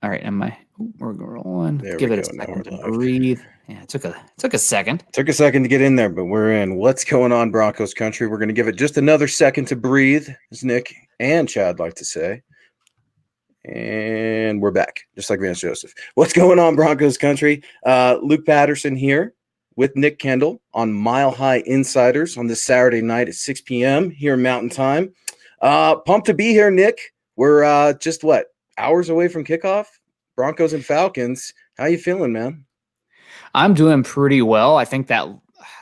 All right, we're rolling. There Give we it a go. Now second to we're live. breathe. Yeah, it took a second. Took a second to get in there, but we're in. What's going on, Broncos country? We're going to give it just another second to breathe, as Nick and Chad like to say. And we're back, just like Vance Joseph. What's going on, Broncos country? Luke Patterson here with Nick Kendell on Mile High Insiders on this Saturday night at 6 p.m. here Mountain Time. Pumped to be here, Nick. We're just, hours away from kickoff? Broncos and Falcons. How you feeling, man? I'm doing pretty well. I think that,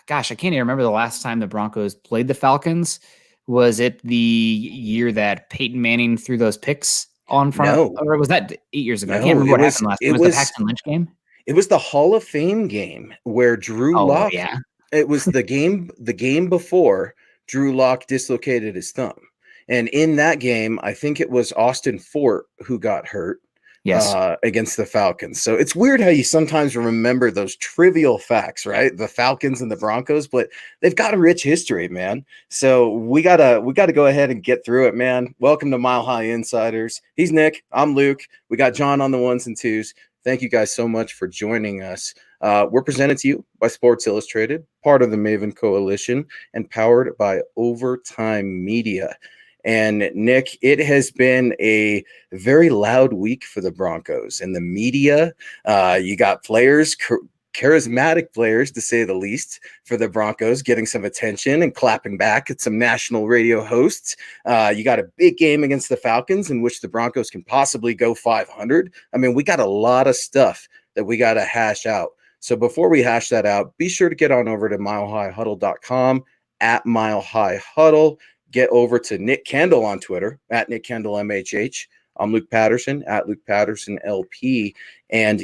gosh, I can't even remember the last time the Broncos played the Falcons. Was it the year that Peyton Manning threw those picks on front of, or was that 8 years ago? I can't remember what happened last time. It was the Paxton Lynch game? It was the Hall of Fame game where Drew Lock. Yeah. It was the game before Drew Lock dislocated his thumb. And in that game, I think it was Austin Fort who got hurt. Yes. Against the Falcons. So it's weird how you sometimes remember those trivial facts, right? The Falcons and the Broncos, but they've got a rich history, man. So we gotta go ahead and get through it, man. Welcome to Mile High Insiders. He's Nick. I'm Luke. We got John on the ones and twos. Thank you guys so much for joining us. We're presented to you by Sports Illustrated, part of the Maven Coalition, and powered by Overtime Media. And Nick, it has been a very loud week for the Broncos and the media. You got players, charismatic players, to say the least, for the Broncos, getting some attention and clapping back at some national radio hosts. You got a big game against the Falcons in which the Broncos can possibly go 500. I mean, we got a lot of stuff that we got to hash out. So before we hash that out, be sure to get on over to milehighhuddle.com at milehighhuddle. Get over to Nick Kendell on Twitter at Nick Kendell MHH. I'm Luke Patterson at Luke Patterson LP, and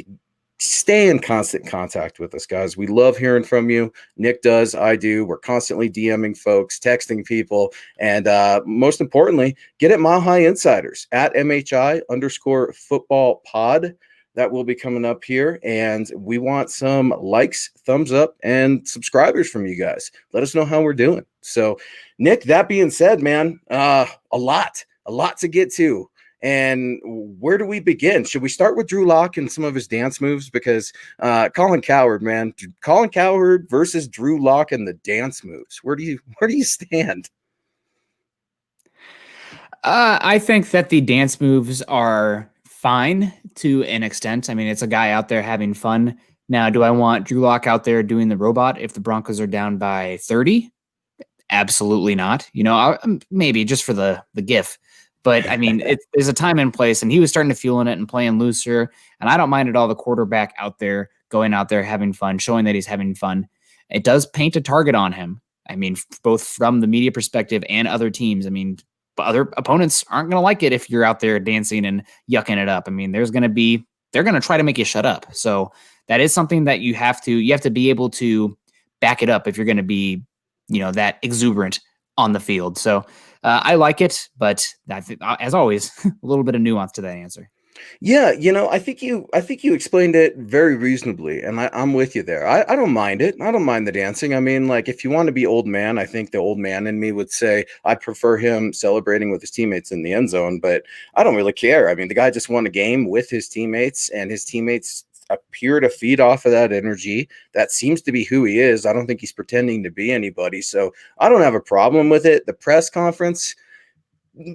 stay in constant contact with us, guys. We love hearing from you. Nick does, I do. We're constantly DMing folks, texting people, and most importantly, get at Mile High Insiders at MHI_football pod. That will be coming up here, and we want some likes, thumbs up, and subscribers from you guys. Let us know how we're doing. So, Nick, that being said, man, a lot to get to. And where do we begin? Should we start with Drew Lock and some of his dance moves? Because Colin Cowherd, man, Colin Cowherd versus Drew Lock and the dance moves. Where do you stand? I think that the dance moves are fine to an extent. I mean, it's a guy out there having fun. Now, do I want Drew Lock out there doing the robot if the Broncos are down by 30? Absolutely not. You know, maybe just for the gif. But, I mean, there's a time and place, and he was starting to feel in it and playing looser. And I don't mind at all the quarterback out there, going out there, having fun, showing that he's having fun. It does paint a target on him. I mean, both from the media perspective and other teams. I mean, other opponents aren't going to like it if you're out there dancing and yucking it up. I mean, they're going to try to make you shut up. So that is something that you have to be able to back it up if you're going to be, that exuberant on the field. So I like it, but I think, as always, a little bit of nuance to that answer. Yeah, I think you explained it very reasonably, and I'm with you there. I don't mind it. I don't mind the dancing. I mean, like, if you want to be old man, I think the old man in me would say I prefer him celebrating with his teammates in the end zone, but I don't really care. I mean, the guy just won a game with his teammates, and his teammates appear to feed off of that energy. That seems to be who he is. I don't think he's pretending to be anybody, so I don't have a problem with it. The press conference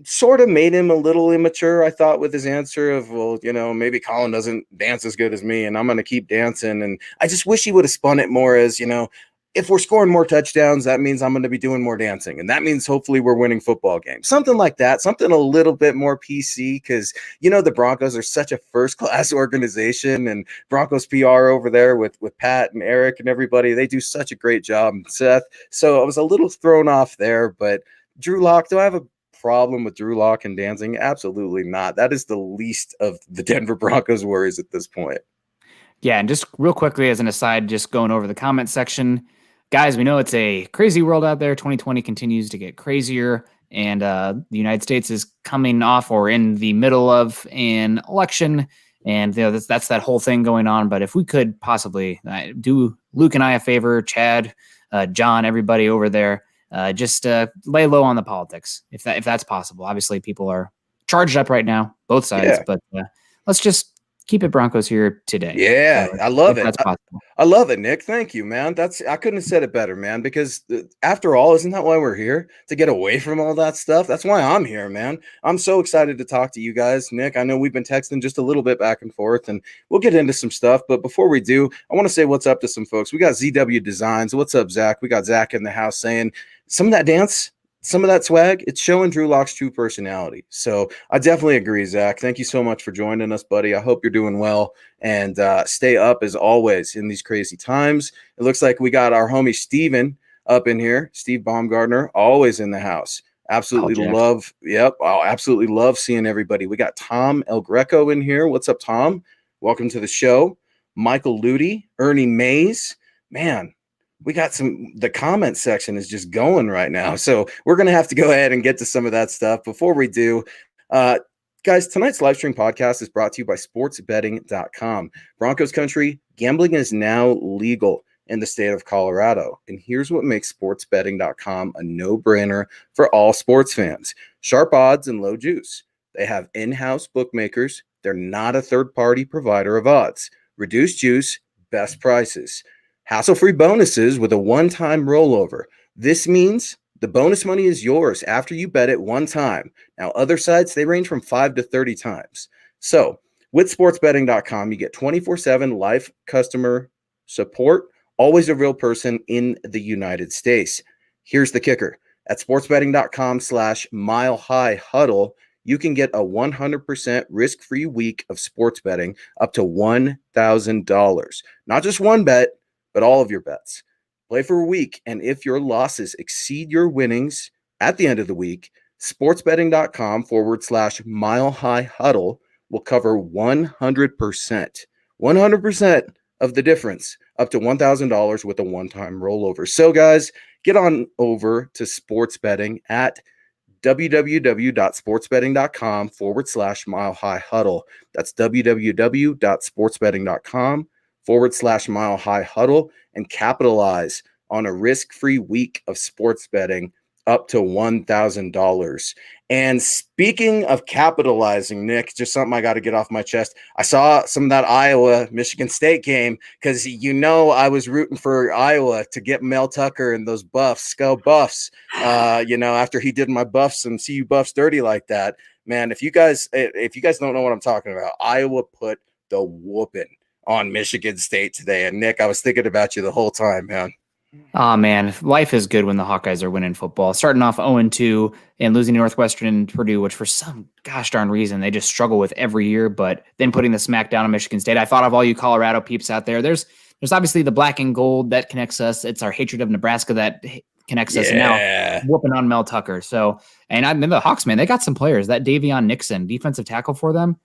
sort of made him a little immature, I thought, with his answer of, well, maybe Colin doesn't dance as good as me and I'm going to keep dancing. And I just wish he would have spun it more as, if we're scoring more touchdowns, that means I'm going to be doing more dancing. And that means hopefully we're winning football games. Something like that, something a little bit more PC, because, the Broncos are such a first-class organization, and Broncos PR over there with Pat and Eric and everybody, they do such a great job, and Seth. So I was a little thrown off there, but Drew Lock, do I have a problem with Drew Lock and dancing? Absolutely not. That is the least of the Denver Broncos worries at this point. Yeah, and just real quickly as an aside, just going over the comment section, guys, we know it's a crazy world out there. 2020 continues to get crazier, and the United States is coming off or in the middle of an election, and that's that whole thing going on. But if we could possibly do Luke and I a favor, Chad, John, everybody over there, just lay low on the politics, if that's possible. Obviously, people are charged up right now, both sides, but let's just keep it Broncos here today. Yeah, So I love if it. that's possible. I love it, Nick. Thank you, man. I couldn't have said it better, man, because after all, isn't that why we're here? To get away from all that stuff? That's why I'm here, man. I'm so excited to talk to you guys. Nick, I know we've been texting just a little bit back and forth, and we'll get into some stuff. But before we do, I want to say what's up to some folks. We got ZW Designs. What's up, Zach? We got Zach in the house saying some of that dance, some of that swag, it's showing Drew Lock's true personality. So I definitely agree, Zach. Thank you so much for joining us, buddy. I hope you're doing well, and stay up as always in these crazy times. It looks like we got our homie Steven up in here. Steve Baumgartner, always in the house. Absolutely love. Yep. I'll absolutely love seeing everybody. We got Tom El Greco in here. What's up, Tom? Welcome to the show. Michael Ludi, Ernie Mays. Man, we got the comment section is just going right now. So we're going to have to go ahead and get to some of that stuff. Before we do, guys, tonight's live stream podcast is brought to you by sportsbetting.com. Broncos country, gambling is now legal in the state of Colorado. And here's what makes sportsbetting.com a no-brainer for all sports fans. Sharp odds and low juice. They have in-house bookmakers. They're not a third-party provider of odds. Reduced juice, best prices. Hassle-free bonuses with a one-time rollover. This means the bonus money is yours after you bet it one time. Now, other sites, they range from 5 to 30 times. So, with sportsbetting.com, you get 24/7 live customer support, always a real person in the United States. Here's the kicker. At sportsbetting.com/milehighhuddle, you can get a 100% risk-free week of sports betting up to $1,000. Not just one bet, but all of your bets. Play for a week, and if your losses exceed your winnings at the end of the week, sportsbetting.com/milehighhuddle will cover 100%. 100% of the difference, up to $1,000 with a one-time rollover. So, guys, get on over to sports betting at www.sportsbetting.com/milehighhuddle. That's www.sportsbetting.com/milehighhuddle and capitalize on a risk-free week of sports betting up to $1,000. And speaking of capitalizing, Nick, just something I got to get off my chest. I saw some of that Iowa-Michigan State game because, I was rooting for Iowa to get Mel Tucker and those buffs, go Buffs, after he did my Buffs and CU Buffs dirty like that. Man, if you guys don't know what I'm talking about, Iowa put the whooping on Michigan State today. And, Nick, I was thinking about you the whole time, man. Oh, man, life is good when the Hawkeyes are winning football. Starting off 0-2 and losing to Northwestern and Purdue, which for some gosh darn reason they just struggle with every year, but then putting the smack down on Michigan State. I thought of all you Colorado peeps out there. There's obviously the black and gold that connects us. It's our hatred of Nebraska that connects us, and now whooping on Mel Tucker. So, and I remember the Hawks, man, they got some players. That Davion Nixon, defensive tackle for them.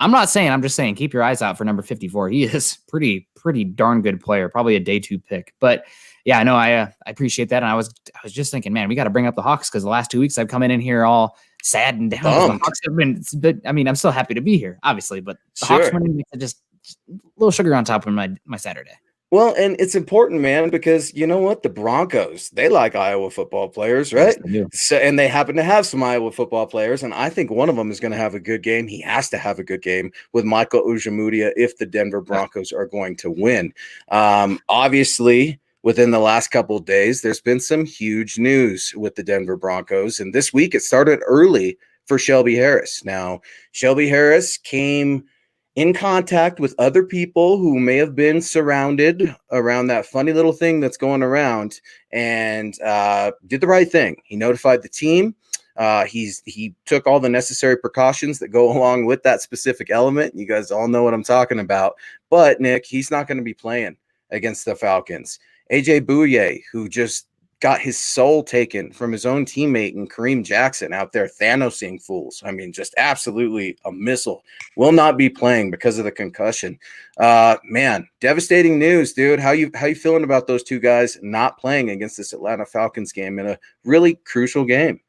I'm just saying, keep your eyes out for number 54. He is pretty darn good player, probably a day 2 pick. But yeah, I know I appreciate that. And I was just thinking, man, we got to bring up the Hawks because the last 2 weeks I've come in here all sad and down. The Hawks have been, I mean, I'm still happy to be here, obviously, but the Hawks winning makes it just a little sugar on top of my Saturday. Well, and it's important, man, because you know what? The Broncos, they like Iowa football players, right? Yes, so, and they happen to have some Iowa football players, and I think one of them is going to have a good game. He has to have a good game with Michael Ujamudia if the Denver Broncos are going to win. Obviously, within the last couple of days, there's been some huge news with the Denver Broncos, and this week it started early for Shelby Harris. Now, Shelby Harris came in contact with other people who may have been surrounded around that funny little thing that's going around, and did the right thing. He notified the team. He took all the necessary precautions that go along with that specific element. You guys all know what I'm talking about. But, Nick, he's not going to be playing against the Falcons. A.J. Bouye, who just got his soul taken from his own teammate and Kareem Jackson out there Thanosing fools. I mean, just absolutely a missile. Will not be playing because of the concussion. Man, devastating news, dude. How you feeling about those two guys not playing against this Atlanta Falcons game in a really crucial game?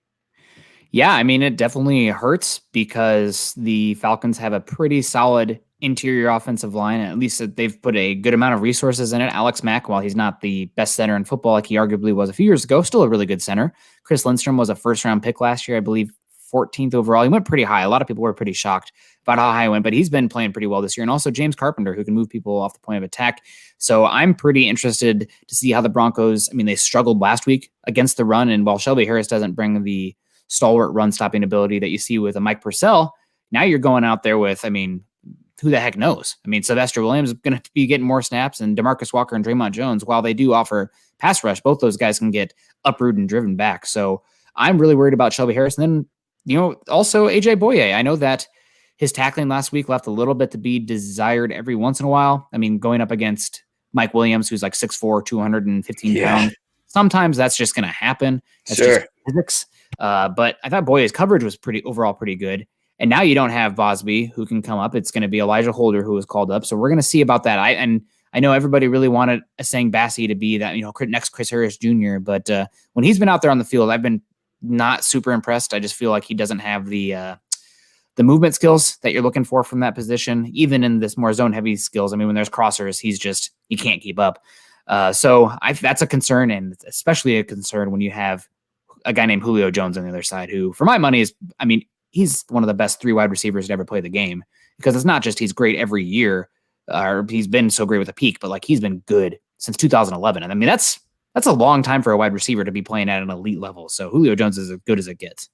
Yeah, I mean, it definitely hurts because the Falcons have a pretty solid interior offensive line. At least they've put a good amount of resources in it. Alex Mack, while he's not the best center in football like he arguably was a few years ago, still a really good center. Chris Lindstrom was a first-round pick last year, I believe 14th overall. He went pretty high. A lot of people were pretty shocked about how high he went, but he's been playing pretty well this year. And also James Carpenter, who can move people off the point of attack. So I'm pretty interested to see how the Broncos, I mean, they struggled last week against the run. And while Shelby Harris doesn't bring the stalwart run stopping ability that you see with a Mike Purcell, now you're going out there with, I mean, who the heck knows? I mean, Sylvester Williams is going to be getting more snaps, and Demarcus Walker and Draymond Jones, while they do offer pass rush, both those guys can get uprooted and driven back. So I'm really worried about Shelby Harris. And then, also A.J. Bouye. I know that his tackling last week left a little bit to be desired every once in a while. I mean, going up against Mike Williams, who's like 6'4", 215 pounds, sometimes that's just going to happen. That's just physics. But I thought Bouye's coverage was overall pretty good. And now you don't have Bosby who can come up. It's going to be Elijah Holder who was called up. So we're going to see about that. I know everybody really wanted Asang Bassi to be that, next Chris Harris Jr. But when he's been out there on the field, I've been not super impressed. I just feel like he doesn't have the movement skills that you're looking for from that position, even in this more zone heavy skills. I mean, when there's crossers, he can't keep up. So that's a concern, and especially a concern when you have a guy named Julio Jones on the other side, who for my money he's one of the best 3 wide receivers to ever play the game, because it's not just he's great every year, or he's been so great with a peak, but like he's been good since 2011. And I mean, that's a long time for a wide receiver to be playing at an elite level. So Julio Jones is as good as it gets.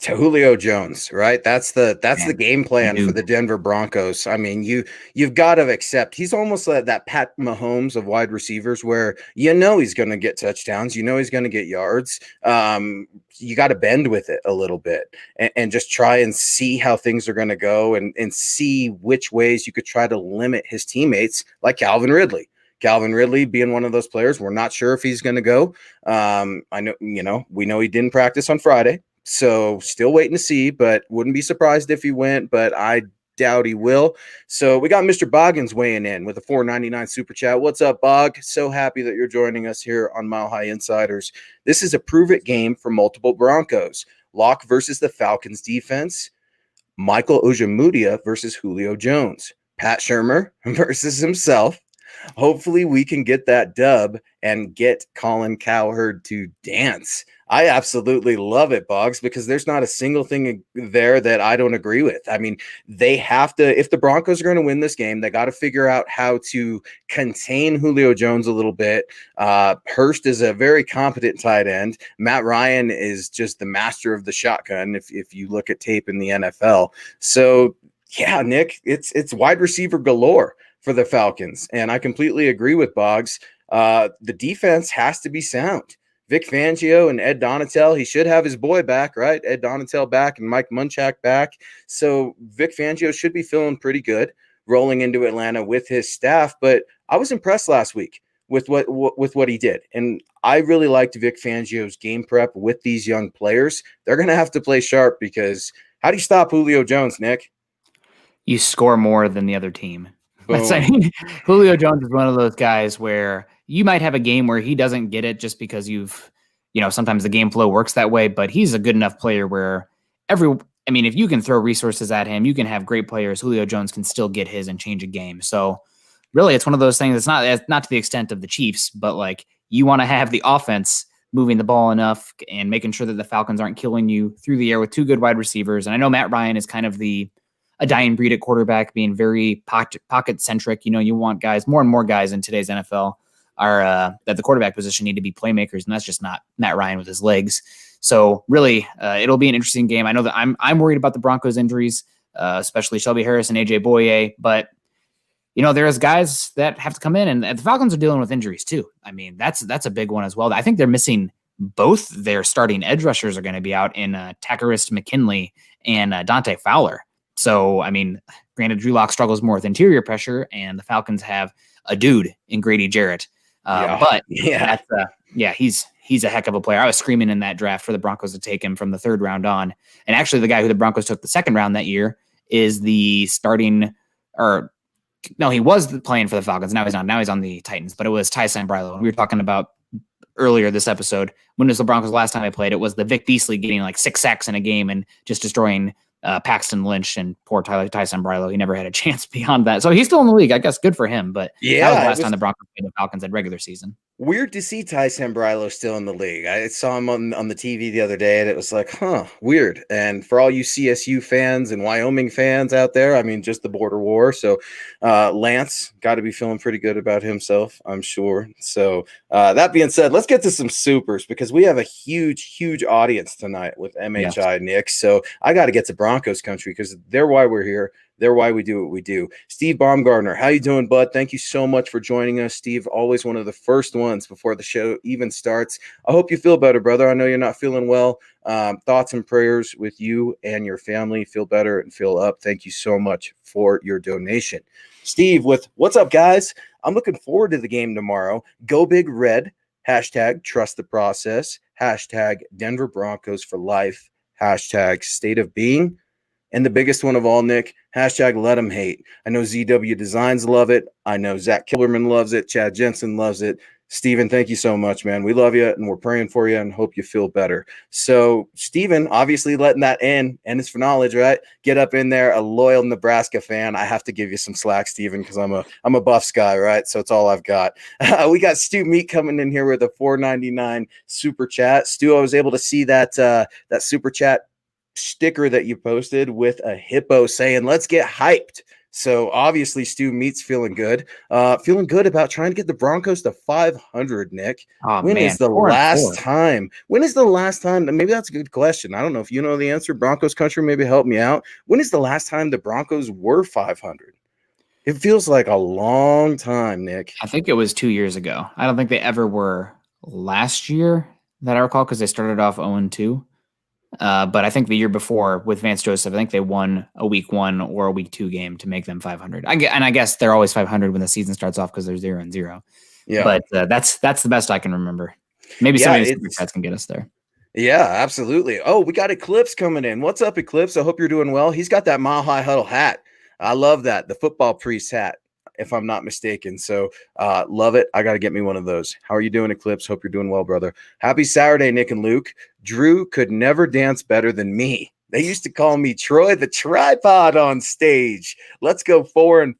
To Julio Jones, right? That's the game plan for the Denver Broncos. I mean, you've got to accept he's almost like that Pat Mahomes of wide receivers, where he's going to get touchdowns, he's going to get yards. You got to bend with it a little bit and just try and see how things are going to go, and see which ways you could try to limit his teammates, like Calvin Ridley. Calvin Ridley being one of those players, we're not sure if he's going to go. I know, we know he didn't practice on Friday. So still waiting to see, but wouldn't be surprised if he went, but I doubt he will. So we got Mr. Boggins weighing in with a $4.99 super chat. What's up, Bog? So happy that you're joining us here on Mile High Insiders. This is a prove-it game for multiple Broncos. Locke versus the Falcons defense. Michael Ojemudia versus Julio Jones. Pat Shurmur versus himself. Hopefully we can get that dub and get Colin Cowherd to dance. I absolutely love it, Boggs, because there's not a single thing there that I don't agree with. I mean, they have to, if the Broncos are going to win this game, they got to figure out how to contain Julio Jones a little bit. Hurst is a very competent tight end. Matt Ryan is just the master of the shotgun if you look at tape in the NFL. So, yeah, Nick, it's wide receiver galore for the Falcons. And I completely agree with Boggs. The defense has to be sound. Vic Fangio and Ed Donatel, he should have his boy back, right? Ed Donatel back and Mike Munchak back. So Vic Fangio should be feeling pretty good rolling into Atlanta with his staff. But I was impressed last week with what he did. And I really liked Vic Fangio's game prep with these young players. They're going to have to play sharp, because how do you stop Julio Jones, Nick? You score more than the other team. Julio Jones is one of those guys where you might have a game where he doesn't get it just because sometimes the game flow works that way, but he's a good enough player where if you can throw resources at him, you can have great players. Julio Jones can still get his and change a game. So really it's one of those things. It's not to the extent of the Chiefs, but like you want to have the offense moving the ball enough and making sure that the Falcons aren't killing you through the air with 2 good wide receivers. And I know Matt Ryan is kind of a dying breed at quarterback, being very pocket centric. You want guys, more and more guys in today's NFL are that the quarterback position need to be playmakers, and that's just not Matt Ryan with his legs. So really, it'll be an interesting game. I know that I'm worried about the Broncos injuries, especially Shelby Harris and A.J. Bouye, but there's guys that have to come in, and the Falcons are dealing with injuries too. I mean, that's a big one as well. I think they're missing both their starting edge rushers are going to be out in Takarist McKinley and Dante Fowler. So, I mean, granted, Drew Lock struggles more with interior pressure, and the Falcons have a dude in Grady Jarrett. He's a heck of a player. I was screaming in that draft for the Broncos to take him from the 3rd round on. And actually, the guy who the Broncos took the 2nd round that year is the starting, he was playing for the Falcons. Now he's not. Now he's on the Titans. But it was Ty Sambrailo. And we were talking about earlier this episode, when was the Broncos last time they played? It was the Vic Beasley getting like 6 sacks in a game and just destroying Paxton Lynch and poor Ty Sambrailo. He never had a chance beyond that. So he's still in the league. I guess good for him. But that was the last time the Broncos played the Falcons at regular season. Weird to see Ty Sambrailo still in the league. I saw him on the TV the other day, and it was like, huh, weird. And for all you CSU fans and Wyoming fans out there, I mean, just the border war. So Lance got to be feeling pretty good about himself, I'm sure. So that being said, let's get to some supers because we have a huge audience tonight with Yes. MHI, Nick. So I got to get to Broncos country because they're why we're here. They're why we do what we do. Steve Baumgartner, how you doing, bud? Thank you so much for joining us. Steve, always one of the first ones before the show even starts. I hope you feel better, brother. I know you're not feeling well. Thoughts and prayers with you and your family. Feel better and feel up. Thank you so much for your donation. Steve with what's up, guys? I'm looking forward to the game tomorrow. Go Big Red. Hashtag trust the process. Hashtag Denver Broncos for life. Hashtag state of being. And the biggest one of all, Nick, hashtag let them hate. I know ZW Designs love it. I know Zach Kilberman loves it. Chad Jensen loves it. Steven, thank you so much, man. We love you and we're praying for you and hope you feel better. So, Steven, obviously letting that in, and it's for knowledge, right? Get up in there, a loyal Nebraska fan. I have to give you some slack, Steven, because I'm a Buffs guy, right? So it's all I've got. We got Stu Meat coming in here with a $4.99 super chat. Stu, I was able to see that that super chat sticker that you posted with a hippo saying let's get hyped. So obviously Stu Meat's feeling good about trying to get the Broncos to 500. Nick, Oh when man, is the 4-4. last time maybe that's a good question. I don't know if you know the answer. Broncos country, maybe help me out. When is the last time the Broncos were 500? It feels like a long time, Nick. I think it was 2 years ago. I don't think they ever were last year that I recall because they started off 0-2. But I think the year before with Vance Joseph, I think they won a week 1 or a week 2 game to make them 500. I guess they're always 500 when the season starts off because they're 0-0. Yeah. But that's the best I can remember. Maybe Yeah, somebody in the super chats can get us there. Yeah, absolutely. Oh, we got Eclipse coming in. What's up, Eclipse? I hope you're doing well. He's got that Mile High Huddle hat. I love that. The football priest hat, if I'm not mistaken. So love it. I got to get me one of those. How are you doing, Eclipse? Hope you're doing well, brother. Happy Saturday, Nick and Luke. Drew could never dance better than me. They used to call me Troy the Tripod on stage. Let's go 4-4.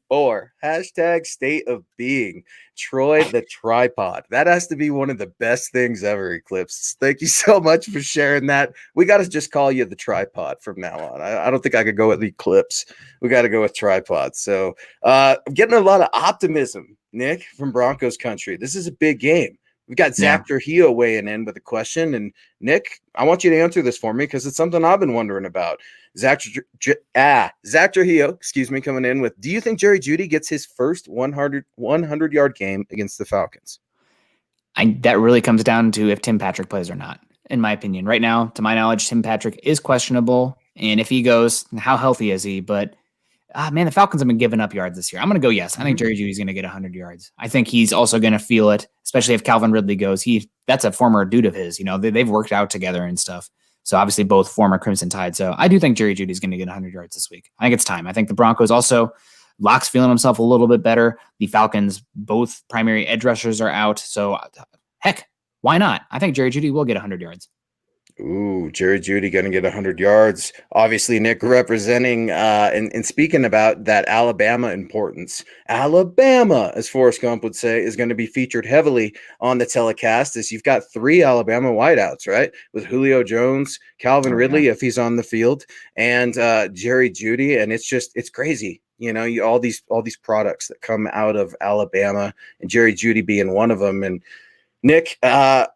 Hashtag state of being. Troy the Tripod. That has to be one of the best things ever, Eclipse. Thank you so much for sharing that. We got to just call you the Tripod from now on. I don't think I could go with Eclipse. We got to go with Tripod. So I'm getting a lot of optimism, Nick, from Broncos country. This is a big game. We've got Zach Trujillo weighing in with a question. And Nick, I want you to answer this for me because it's something I've been wondering about. Zach Trujillo, coming in with, do you think Jerry Judy gets his first 100-yard game against the Falcons? That really comes down to if Tim Patrick plays or not, in my opinion. Right now, to my knowledge, Tim Patrick is questionable. And if he goes, how healthy is he? But man, the Falcons have been giving up yards this year. I'm going to go yes. I think Jerry Judy's going to get 100 yards. I think he's also going to feel it, especially if Calvin Ridley goes. That's a former dude of his. You know, they've worked out together and stuff. So obviously both former Crimson Tide. So I do think Jerry Judy's going to get 100 yards this week. I think it's time. I think the Broncos also, Locke's feeling himself a little bit better. The Falcons, both primary edge rushers are out. So heck, why not? I think Jerry Judy will get 100 yards. Ooh, Jerry Judy going to get 100 yards. Obviously, Nick representing and speaking about that Alabama importance. Alabama, as Forrest Gump would say, is going to be featured heavily on the telecast as you've got 3 Alabama wideouts, right? With Julio Jones, Calvin Ridley, if he's on the field, and Jerry Judy. And it's crazy. You know, all these products that come out of Alabama and Jerry Judy being one of them. And Nick, I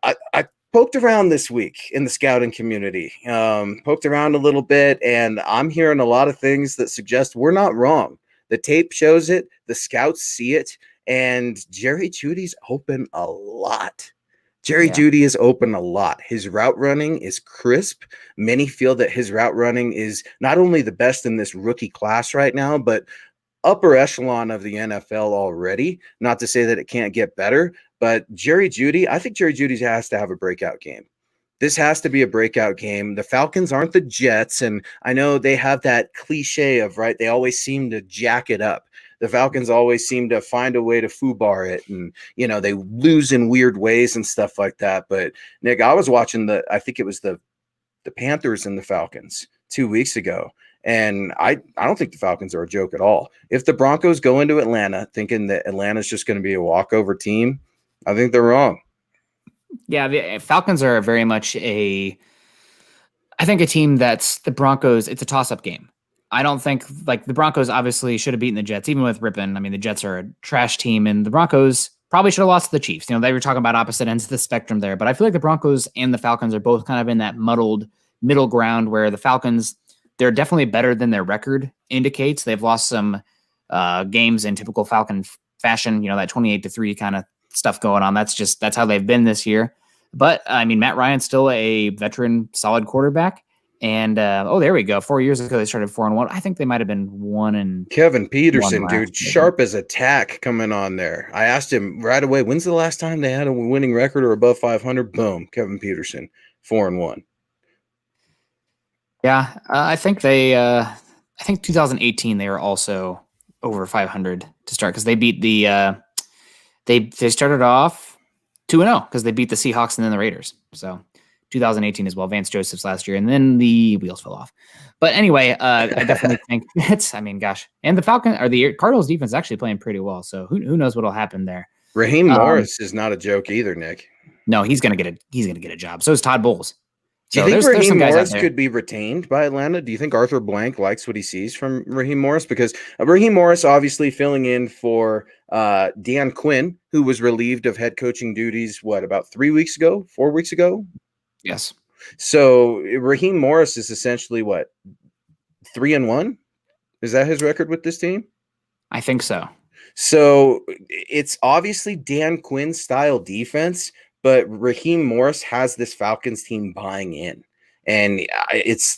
poked around this week in the scouting community, poked around a little bit, and I'm hearing a lot of things that suggest we're not wrong. The tape shows it, the scouts see it, and Jerry Judy's open a lot. Judy is open a lot. His route running is crisp. Many feel that his route running is not only the best in this rookie class right now, but upper echelon of the NFL already. Not to say that it can't get better, but Jerry Judy, I think Jerry Judy has to have a breakout game. This has to be a breakout game. The Falcons aren't the Jets, and I know they have that cliche of, right, they always seem to jack it up. The Falcons always seem to find a way to foobar it, and, you know, they lose in weird ways and stuff like that. But, Nick, I was watching I think it was the Panthers and the Falcons 2 weeks ago, and I don't think the Falcons are a joke at all. If the Broncos go into Atlanta thinking that Atlanta's just going to be a walkover team, I think they're wrong. Yeah, the Falcons are very much I think a team that's the Broncos. It's a toss-up game. I don't think like the Broncos obviously should have beaten the Jets, even with Rippon. I mean, the Jets are a trash team, and the Broncos probably should have lost to the Chiefs. They were talking about opposite ends of the spectrum there, but I feel like the Broncos and the Falcons are both kind of in that muddled middle ground where the Falcons, they're definitely better than their record indicates. They've lost some games in typical Falcon fashion. That 28-3 kind of stuff going on. That's how they've been this year. But I mean, Matt Ryan's still a veteran, solid quarterback. And there we go. 4 years ago, they started 4-1. I think they might have been 1-1. Kevin Peterson, dude, sharp as a tack coming on there. I asked him right away, when's the last time they had a winning record or above 500? Boom, Kevin Peterson, 4-1. Yeah, I think I think 2018 they were also over 500 to start because they beat they started off 2-0 because they beat the Seahawks and then the Raiders. So 2018 as well, Vance Joseph's last year, and then the wheels fell off. But anyway, I definitely think and the Falcons or the Cardinals defense is actually playing pretty well. So who knows what'll happen there? Raheem Morris is not a joke either, Nick. No, he's gonna get a job. So is Todd Bowles. Do you think Raheem Morris could be retained by Atlanta? Do you think Arthur Blank likes what he sees from Raheem Morris? Because Raheem Morris obviously filling in for Dan Quinn, who was relieved of head coaching duties, about 4 weeks ago? Yes. So Raheem Morris is essentially 3-1? Is that his record with this team? I think so. So it's obviously Dan Quinn style defense, but Raheem Morris has this Falcons team buying in. And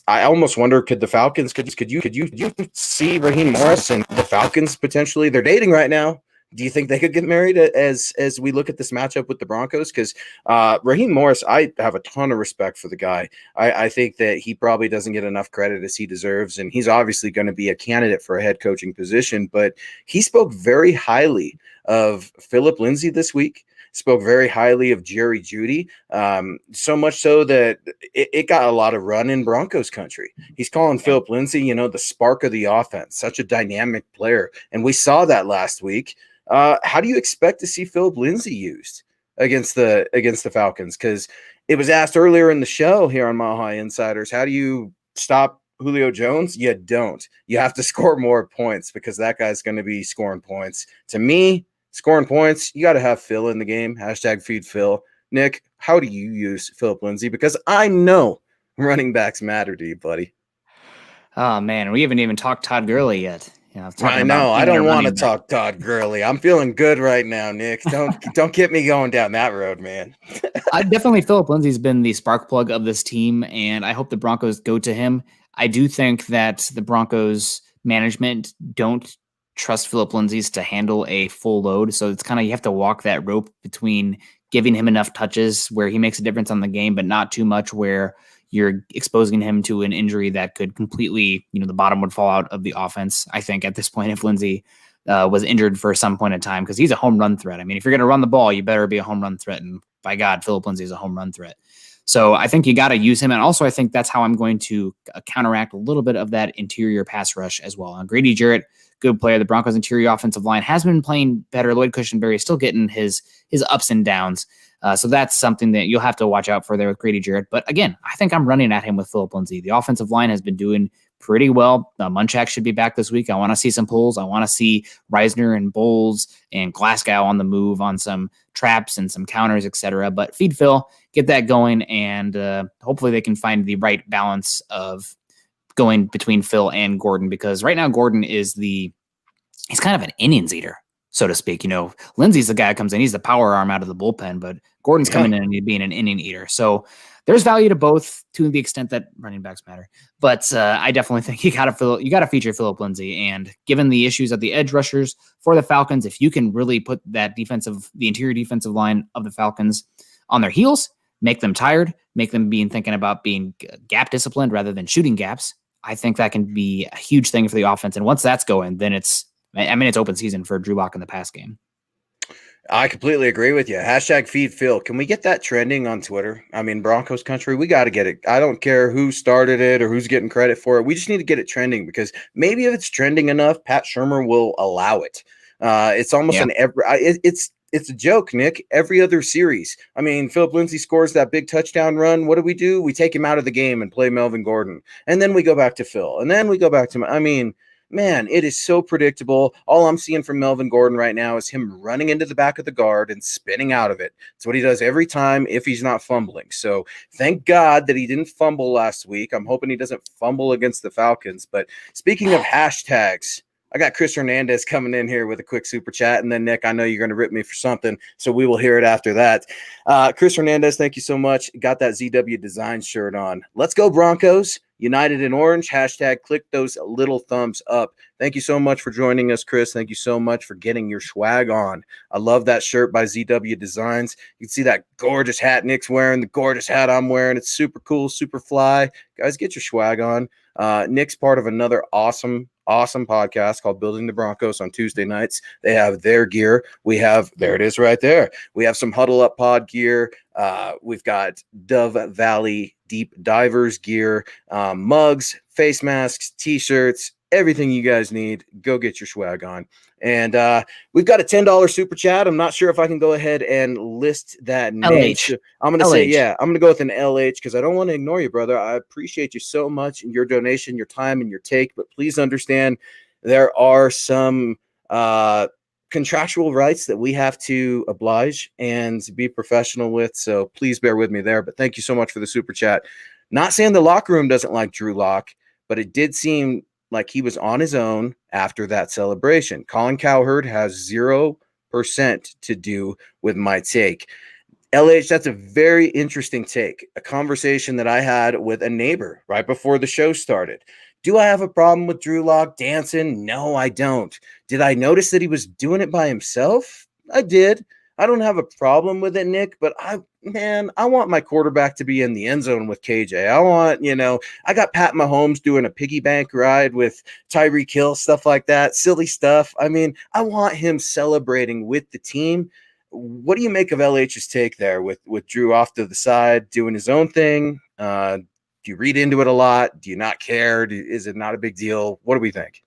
I almost wonder, could the Falcons, could you see Raheem Morris and the Falcons potentially? They're dating right now. Do you think they could get married as we look at this matchup with the Broncos? Because Raheem Morris, I have a ton of respect for the guy. I think that he probably doesn't get enough credit as he deserves, and he's obviously going to be a candidate for a head coaching position. But he spoke very highly of Philip Lindsay this week, spoke very highly of Jerry Judy, so much so that it got a lot of run in Broncos country. He's calling Philip Lindsay, the spark of the offense, such a dynamic player. And we saw that last week. How do you expect to see Philip Lindsay used against the Falcons? Because it was asked earlier in the show here on Mile High Insiders, how do you stop Julio Jones? You don't. You have to score more points because that guy's going to be scoring points. To me, scoring points, you got to have Phil in the game. #feed Phil. Nick, how do you use Philip Lindsay? Because I know running backs matter to you, buddy. Oh, man. We haven't even talked Todd Gurley yet. I know. I don't want to talk Todd Gurley. I'm feeling good right now, Nick. Don't get me going down that road, man. I definitely Philip Lindsay's been the spark plug of this team, and I hope the Broncos go to him. I do think that the Broncos management don't trust Philip Lindsay's to handle a full load. So it's kind of, you have to walk that rope between giving him enough touches where he makes a difference on the game, but not too much where you're exposing him to an injury that could completely, the bottom would fall out of the offense. I think at this point, if Lindsay was injured for some point in time, because he's a home run threat. I mean, if you're going to run the ball, you better be a home run threat. And by God, Philip Lindsay is a home run threat. So I think you got to use him. And also I think that's how I'm going to counteract a little bit of that interior pass rush as well. And Grady Jarrett, good player. The Broncos interior offensive line has been playing better. Lloyd Cushenberry is still getting his ups and downs. So that's something that you'll have to watch out for there with Grady Jarrett. But again, I think I'm running at him with Philip Lindsay. The offensive line has been doing pretty well. Munchak should be back this week. I want to see some pulls. I want to see Reisner and Bowles and Glasgow on the move on some traps and some counters, etc. But feed Phil, get that going, and hopefully they can find the right balance of going between Phil and Gordon, because right now Gordon is he's kind of an innings eater, so to speak. Lindsay's the guy that comes in. He's the power arm out of the bullpen, but Gordon's coming in and being an inning eater. So there's value to both to the extent that running backs matter. But I definitely think you got to feature Philip Lindsay. And given the issues of the edge rushers for the Falcons, if you can really put the interior defensive line of the Falcons on their heels, make them tired, make them thinking about being gap disciplined rather than shooting gaps, I think that can be a huge thing for the offense. And once that's going, then it's open season for Drew Lock in the pass game. I completely agree with you. #feed Phil. Can we get that trending on Twitter? I mean, Broncos country, we got to get it. I don't care who started it or who's getting credit for it. We just need to get it trending, because maybe if it's trending enough, Pat Shurmur will allow it. It's almost it's a joke, Nick. Every other series. I mean, Philip Lindsay scores that big touchdown run. What do? We take him out of the game and play Melvin Gordon. And then we go back to Phil. And then we go back to, I mean, man, it is so predictable. All I'm seeing from Melvin Gordon right now is him running into the back of the guard and spinning out of it. It's what he does every time if he's not fumbling. So thank God that he didn't fumble last week. I'm hoping he doesn't fumble against the Falcons. But speaking of hashtags, I got Chris Hernandez coming in here with a quick super chat. And then, Nick, I know you're going to rip me for something, so we will hear it after that. Chris Hernandez, thank you so much. Got that ZW Design shirt on. Let's go, Broncos. United in orange. Hashtag click those little thumbs up. Thank you so much for joining us, Chris. Thank you so much for getting your swag on. I love that shirt by ZW Designs. You can see that gorgeous hat Nick's wearing, the gorgeous hat I'm wearing. It's super cool, super fly. Guys, get your swag on. Nick's part of another awesome podcast called Building the Broncos on Tuesday nights. They have their gear. We have, there it is right there. We have some Huddle Up Pod gear. We've got Dove Valley Deep Divers gear, mugs, face masks, t-shirts, everything you guys need. Go get your swag on. And we've got a $10 super chat. I'm not sure if I can go ahead and list that name. So I'm going to say, yeah, I'm going to go with an LH because I don't want to ignore you, brother. I appreciate you so much and your donation, your time, and your take. But please understand there are some contractual rights that we have to oblige and be professional with. So please bear with me there. But thank you so much for the super chat. Not saying the locker room doesn't like Drew Lock, but it did seem like he was on his own after that celebration. Colin Cowherd has 0% to do with my take. LH, that's a very interesting take. A conversation that I had with a neighbor right before the show started. Do I have a problem with Drew Lock dancing? No, I don't. Did I notice that he was doing it by himself? I did. I don't have a problem with it, Nick, but I want my quarterback to be in the end zone with KJ. I got Pat Mahomes doing a piggy bank ride with Tyreek Hill, stuff like that, silly stuff. I mean, I want him celebrating with the team. What do you make of LH's take there with Drew off to the side doing his own thing? Do you read into it a lot? Do you not care? Is it not a big deal? What do we think?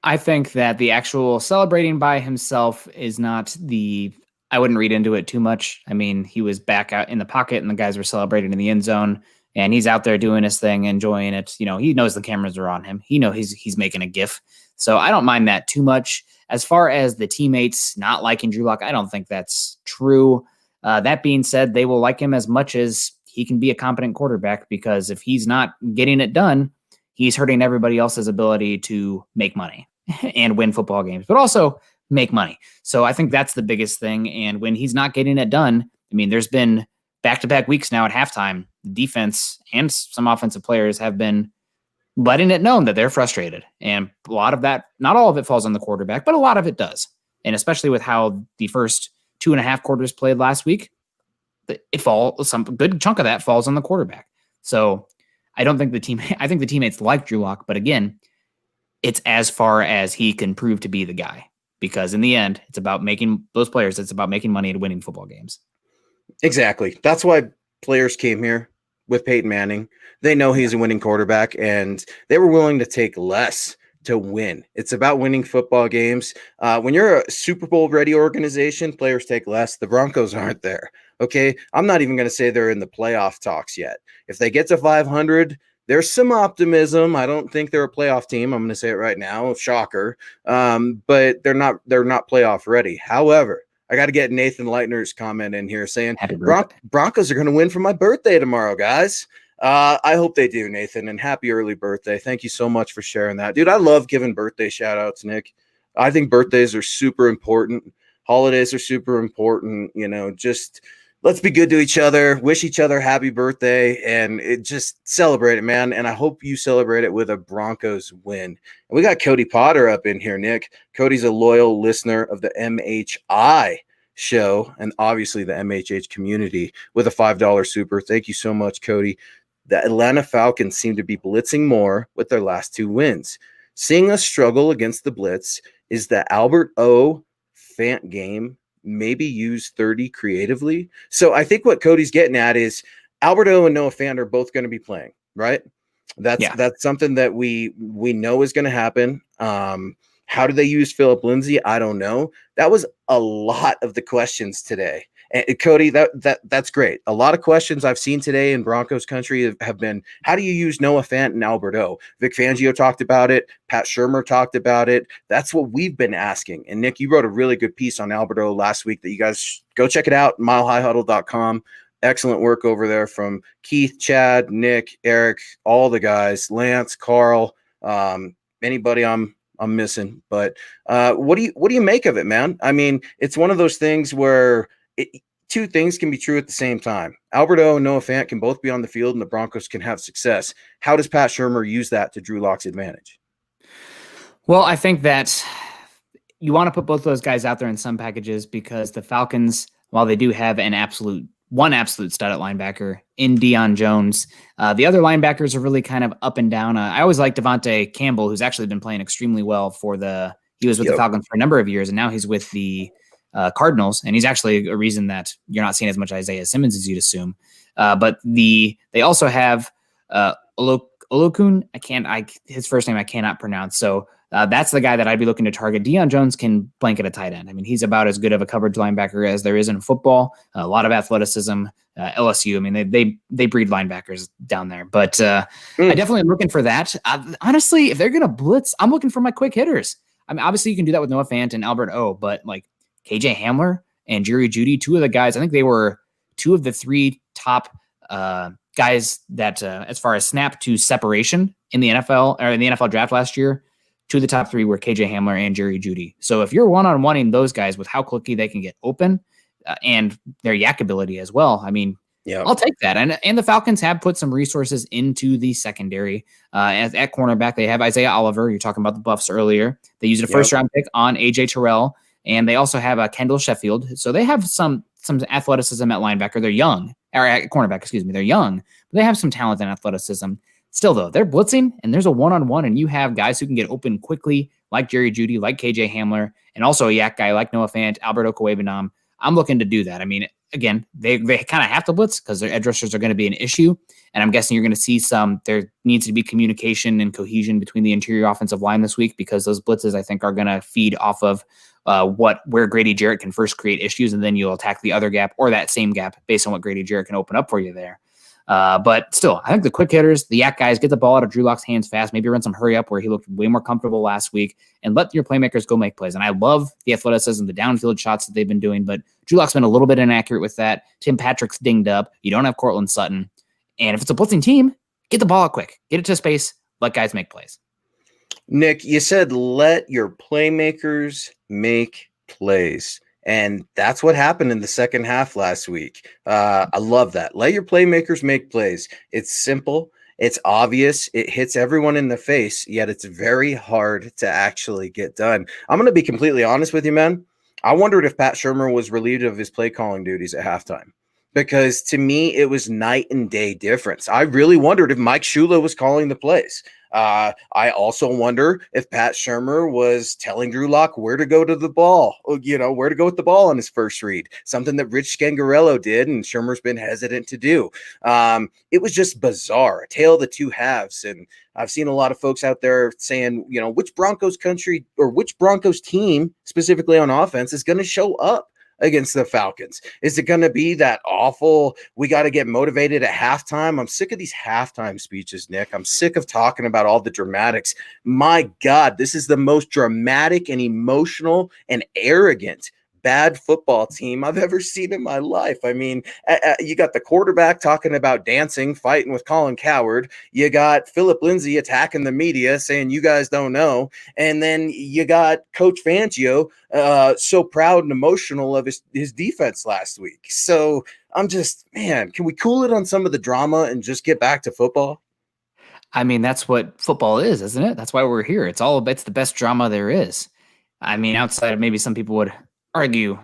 I think that the actual celebrating by himself is not I wouldn't read into it too much. I mean, he was back out in the pocket and the guys were celebrating in the end zone and he's out there doing his thing, enjoying it. You know, he knows the cameras are on him. He knows he's making a GIF. So I don't mind that too much. As far as the teammates not liking Drew Lock, I don't think that's true. That being said, they will like him as much as he can be a competent quarterback because if he's not getting it done, he's hurting everybody else's ability to make money and win football games, but also make money. So I think that's the biggest thing. And when he's not getting it done, I mean, there's been back-to-back weeks now at halftime, defense and some offensive players have been letting it known that they're frustrated. And a lot of that, not all of it falls on the quarterback, but a lot of it does. And especially with how the first 2.5 quarters played last week, some good chunk of that falls on the quarterback. So I think the teammates like Drew Lock, but again, it's as far as he can prove to be the guy, because in the end, it's about making money and winning football games. Exactly. That's why players came here with Peyton Manning. They know he's a winning quarterback and they were willing to take less to win. It's about winning football games. When you're a Super Bowl ready organization, players take less. The Broncos aren't there. Okay. I'm not even going to say they're in the playoff talks yet. If they get to 500, there's some optimism. I don't think they're a playoff team. I'm going to say it right now. Shocker. But they're not playoff ready. However, I got to get Nathan Leitner's comment in here saying Broncos are going to win for my birthday tomorrow, guys. I hope they do, Nathan, and happy early birthday. Thank you so much for sharing that. Dude, I love giving birthday shout outs, Nick. I think birthdays are super important. Holidays are super important. Just let's be good to each other, wish each other happy birthday, and just celebrate it, man. And I hope you celebrate it with a Broncos win. And we got Cody Potter up in here, Nick. Cody's a loyal listener of the MHI show and obviously the MHH community with a $5 super. Thank you so much, Cody. The Atlanta Falcons seem to be blitzing more with their last 2 wins. Seeing us struggle against the blitz, is the Albert O. Fant game maybe use 30 creatively? So I think what Cody's getting at is Albert O and Noah Fant are both going to be playing, right? That's something that we know is going to happen. How do they use Philip Lindsay? I don't know. That was a lot of the questions today. And Cody, that's great. A lot of questions I've seen today in Broncos country have been, how do you use Noah Fant and Albert O? Vic Fangio talked about it. Pat Shurmur talked about it. That's what we've been asking. And Nick, you wrote a really good piece on Albert O last week that you guys go check it out, milehighhuddle.com. Excellent work over there from Keith, Chad, Nick, Eric, all the guys, Lance, Carl, anybody I'm missing. But what do you make of it, man? I mean, it's one of those things where two things can be true at the same time. Albert O and Noah Fant can both be on the field and the Broncos can have success. How does Pat Shurmur use that to Drew Lock's advantage? Well, I think that you want to put both those guys out there in some packages because the Falcons, while they do have one absolute stud at linebacker in Deion Jones, the other linebackers are really kind of up and down. I always like Devontae Campbell, who's actually been playing extremely well he was with the Falcons for a number of years, and now he's with the Cardinals, and he's actually a reason that you're not seeing as much Isaiah Simmons as you'd assume. But they also have Olokun. His first name I cannot pronounce. So that's the guy that I'd be looking to target. Deion Jones can blanket a tight end. I mean, he's about as good of a coverage linebacker as there is in football. A lot of athleticism. LSU. I mean, they breed linebackers down there. But I definitely am looking for that. Honestly, if they're gonna blitz, I'm looking for my quick hitters. I mean, obviously you can do that with Noah Fant and Albert O, but like KJ Hamler and Jerry Judy, two of the guys, I think they were two of the three top guys that, as far as snap to separation in the NFL or in the NFL draft last year, two of the top three were KJ Hamler and Jerry Judy. So if you're one-on-oneing those guys with how quickly they can get open and their yak ability as well, I mean, yeah, I'll take that. And the Falcons have put some resources into the secondary. At cornerback, they have Isaiah Oliver. You're talking about the Buffs earlier. They used a first-round pick on A.J. Terrell. And they also have Kendall Sheffield. So they have some athleticism at linebacker. They're young. Or at cornerback, excuse me. They're young. But they have some talent and athleticism. Still, though, they're blitzing, and there's a one-on-one, and you have guys who can get open quickly, like Jerry Judy, like KJ Hamler, and also a yak guy like Noah Fant, Albert Okwuegbunam. I'm looking to do that. I mean, again, they kind of have to blitz because their edge rushers are going to be an issue. And I'm guessing you're going to see there needs to be communication and cohesion between the interior offensive line this week because those blitzes, I think, are going to feed off of where Grady Jarrett can first create issues, and then you'll attack the other gap or that same gap based on what Grady Jarrett can open up for you there. But still, I think the quick hitters, the yak guys, get the ball out of Drew Lock's hands fast, maybe run some hurry up where he looked way more comfortable last week, and let your playmakers go make plays. And I love the athleticism, the downfield shots that they've been doing, but Drew Lock's been a little bit inaccurate with that. Tim Patrick's dinged up. You don't have Cortland Sutton. And if it's a blitzing team, get the ball out quick. Get it to space. Let guys make plays. Nick, you said let your playmakers make plays. And that's what happened in the second half last week. I love that. Let your playmakers make plays. It's simple. It's obvious. It hits everyone in the face, yet it's very hard to actually get done. I'm going to be completely honest with you, man. I wondered if Pat Shurmur was relieved of his play calling duties at halftime. Because to me, it was night and day difference. I really wondered if Mike Shula was calling the plays. I also wonder if Pat Shurmur was telling Drew Lock where to go to the ball, where to go with the ball on his first read, something that Rich Scangarello did and Shurmur's been hesitant to do. It was just bizarre, a tale of the two halves. And I've seen a lot of folks out there saying, which Broncos country or which Broncos team specifically on offense is going to show up against the Falcons? Is it going to be that awful, we got to get motivated at halftime? I'm sick of these halftime speeches, Nick. I'm sick of talking about all the dramatics. My God, this is the most dramatic and emotional and arrogant bad football team I've ever seen in my life. I mean, you got the quarterback talking about dancing, fighting with Colin Cowherd. You got Philip Lindsay attacking the media saying you guys don't know. And then you got Coach Fangio so proud and emotional of his defense last week. So I'm just, man, can we cool it on some of the drama and just get back to football? I mean, that's what football is, isn't it? That's why we're here. It's the best drama there is. I mean, outside of maybe some people would argue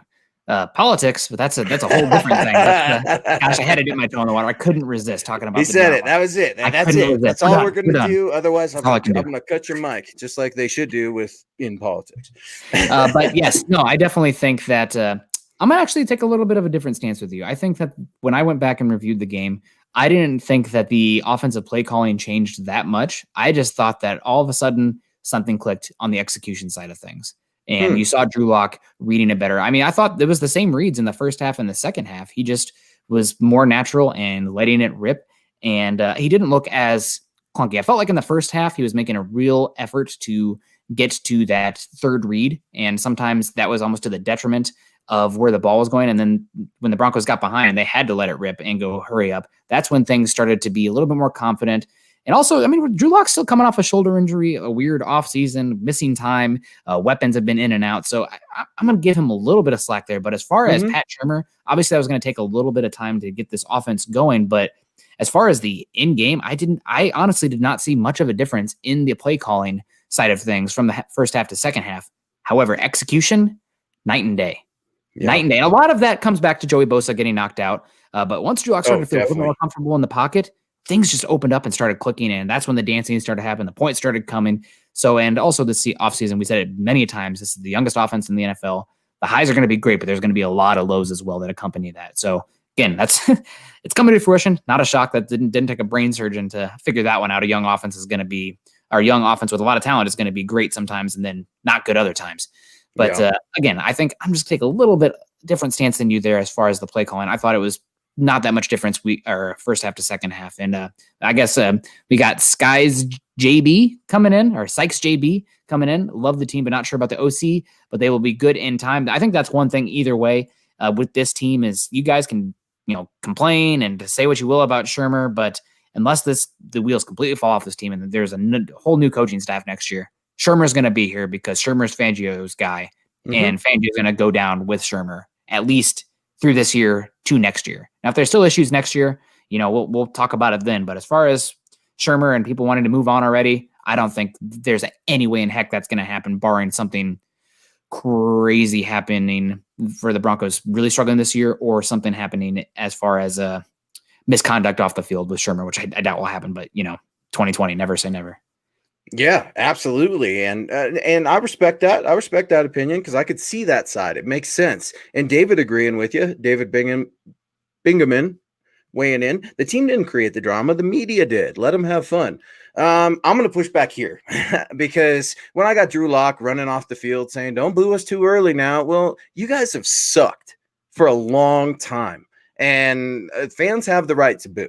politics, but that's a whole different thing. Gosh, I had to dip my toe in the water. I couldn't resist talking about. He said it. That was it. And that's it. That's all we're going to do. Otherwise, I'm going to cut your mic, just like they should do in politics. But yes, no, I definitely think that I'm going to actually take a little bit of a different stance with you. I think that when I went back and reviewed the game, I didn't think that the offensive play calling changed that much. I just thought that all of a sudden something clicked on the execution side of things. And you saw Drew Lock reading it better. I mean, I thought there was the same reads in the first half and the second half. He just was more natural and letting it rip. And he didn't look as clunky. I felt like in the first half, he was making a real effort to get to that third read. And sometimes that was almost to the detriment of where the ball was going. And then when the Broncos got behind, they had to let it rip and go hurry up. That's when things started to be a little bit more confident. And also, I mean, Drew Lock's still coming off a shoulder injury, a weird offseason, missing time. Weapons have been in and out. So I'm going to give him a little bit of slack there. But as far as Pat Shurmur, obviously that was going to take a little bit of time to get this offense going. But as far as the in-game, I honestly did not see much of a difference in the play calling side of things from the first half to second half. However, execution, night and day. Yeah. Night and day. And a lot of that comes back to Joey Bosa getting knocked out. But once Drew Lock started to feel a little more comfortable in the pocket, things just opened up and started clicking in. That's when the dancing started happening. The points started coming. So, and also this offseason, we said it many times, this is the youngest offense in the NFL. The highs are going to be great, but there's going to be a lot of lows as well that accompany that. So again, that's it's coming to fruition. Not a shock that didn't take a brain surgeon to figure that one out. A young offense is going to be, our young offense with a lot of talent is going to be great sometimes and then not good other times. But again, I think I'm just take a little bit different stance than you there as far as the play calling. I thought it was not that much difference first half to second half. And I guess we got Skies JB coming in, or Sykes JB coming in. Love the team, but not sure about the OC, but they will be good in time. I think that's one thing either way with this team is you guys can, complain and say what you will about Shurmur, but unless the wheels completely fall off this team and there's a whole new coaching staff next year, Shurmur's going to be here because Shurmur's Fangio's guy, and Fangio's going to go down with Shurmur at least through this year to next year. Now, if there's still issues next year, we'll talk about it then. But as far as Shurmur and people wanting to move on already, I don't think there's any way in heck that's going to happen, barring something crazy happening for the Broncos really struggling this year, or something happening as far as misconduct off the field with Shurmur, which I doubt will happen. But 2020, never say never. Yeah, absolutely. And I respect that. I respect that opinion because I could see that side. It makes sense. And David agreeing with you, David Bingaman weighing in. The team didn't create the drama. The media did. Let them have fun. I'm going to push back here because when I got Drew Lock running off the field saying, don't boo us too early now. Well, you guys have sucked for a long time and fans have the right to boo.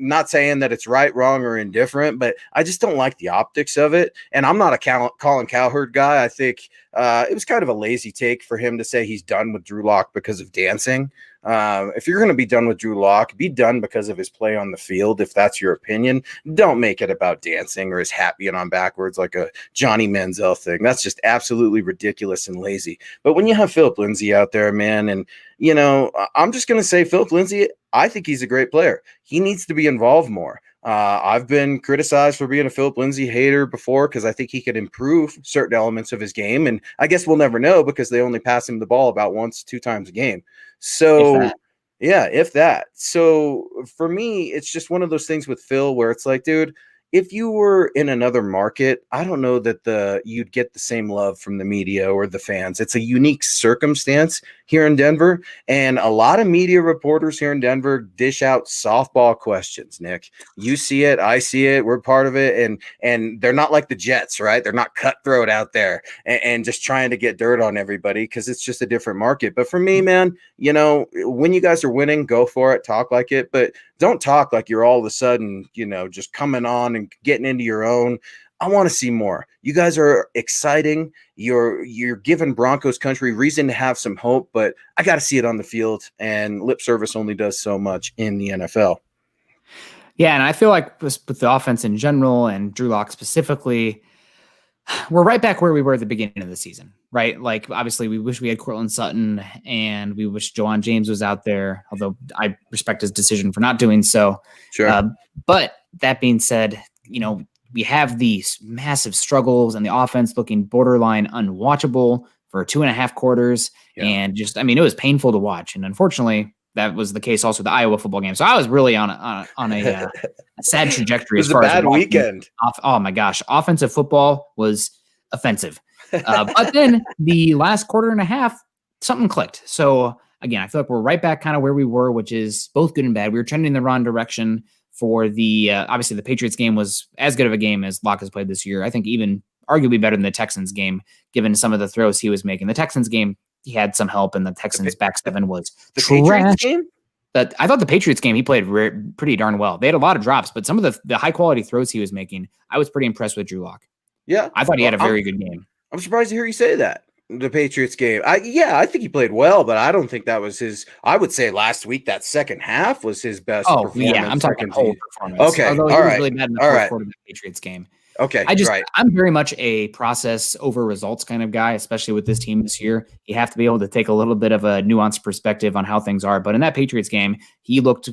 Not saying that it's right, wrong, or indifferent, but I just don't like the optics of it. And I'm not a Colin Cowherd guy. I think it was kind of a lazy take for him to say he's done with Drew Lock because of dancing. If you're going to be done with Drew Lock, be done because of his play on the field. If that's your opinion, don't make it about dancing or his hat being on backwards like a Johnny Manziel thing. That's just absolutely ridiculous and lazy. But when you have Philip Lindsay out there, man, and I'm just going to say Philip Lindsay, I think he's a great player. He needs to be involved more. I've been criticized for being a Philip Lindsay hater before because I think he could improve certain elements of his game. And I guess we'll never know because they only pass him the ball about once, 2 times a game. So, if that. So for me, it's just one of those things with Phil where it's like, dude, if you were in another market, I don't know that you'd get the same love from the media or the fans. It's a unique circumstance here in Denver, and a lot of media reporters here in Denver dish out softball questions, Nick. You see it, I see it, we're part of it, and they're not like the Jets, right? They're not cutthroat out there and just trying to get dirt on everybody because it's just a different market. But for me, man, when you guys are winning, go for it, talk like it, but don't talk like you're all of a sudden, just coming on and getting into your own. I want to see more. You guys are exciting. You're giving Broncos country reason to have some hope, but I got to see it on the field, and lip service only does so much in the NFL. Yeah, and I feel like with the offense in general and Drew Lock specifically, we're right back where we were at the beginning of the season, right? Like, obviously, we wish we had Cortland Sutton, and we wish Jawan James was out there, although I respect his decision for not doing so. Sure. But that being said, we have these massive struggles and the offense looking borderline unwatchable for 2.5 quarters. Yeah. And just, it was painful to watch. And unfortunately, that was the case also with the Iowa football game. So I was really on a sad trajectory. It was as far a bad weekend. Oh my gosh. Offensive football was offensive. But then the last quarter and a half, something clicked. So again, I feel like we're right back kind of where we were, which is both good and bad. We were trending in the wrong direction for the obviously the Patriots game was as good of a game as Locke has played this year. I think even arguably better than the Texans game, given some of the throws he was making. The Texans game, he had some help, and the Texans back seven was the trash. Patriots game? But I thought the Patriots game, he played pretty darn well. They had a lot of drops, but some of the high-quality throws he was making, I was pretty impressed with Drew Lock. Yeah. I thought he had a very good game. I'm surprised to hear you say that. The Patriots game. I think he played well, but I don't think that was his. I would say last week, that second half was his best performance. Yeah, I'm talking whole performance. Okay, although he was really bad in the fourth quarter of the Patriots game. Okay, I'm very much a process over results kind of guy, especially with this team this year. You have to be able to take a little bit of a nuanced perspective on how things are. But in that Patriots game, he looked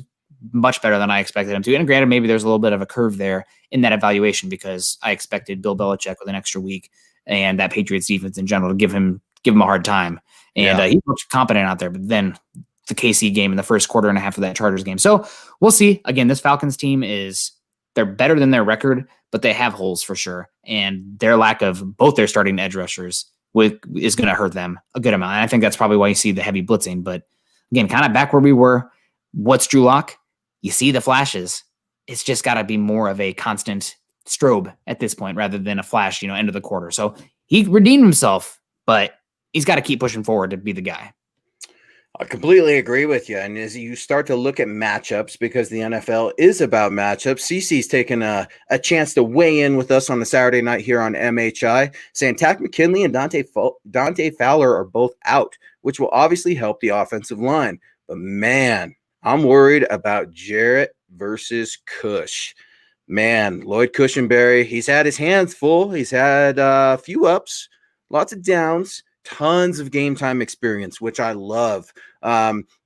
much better than I expected him to. And granted, maybe there's a little bit of a curve there in that evaluation because I expected Bill Belichick with an extra week and that Patriots defense in general to give him a hard time. And he looked competent out there. But then the KC game in the first quarter and a half of that Chargers game. So we'll see. Again, this Falcons team they're better than their record, but they have holes for sure. And their lack of both their starting edge rushers is going to hurt them a good amount. And I think that's probably why you see the heavy blitzing. But again, kind of back where we were, what's Drew Lock? You see the flashes. It's just got to be more of a constant strobe at this point rather than a flash, end of the quarter. So he redeemed himself, but he's got to keep pushing forward to be the guy. I completely agree with you. And as you start to look at matchups, because the NFL is about matchups, CC's taken a chance to weigh in with us on the Saturday night here on MHI, saying Takk McKinley and Dante Fowler are both out, which will obviously help the offensive line. But man, I'm worried about Jarrett versus Cush. Man, Lloyd Cushenberry, he's had his hands full. He's had a few ups, lots of downs. Tons of game time experience, which I love.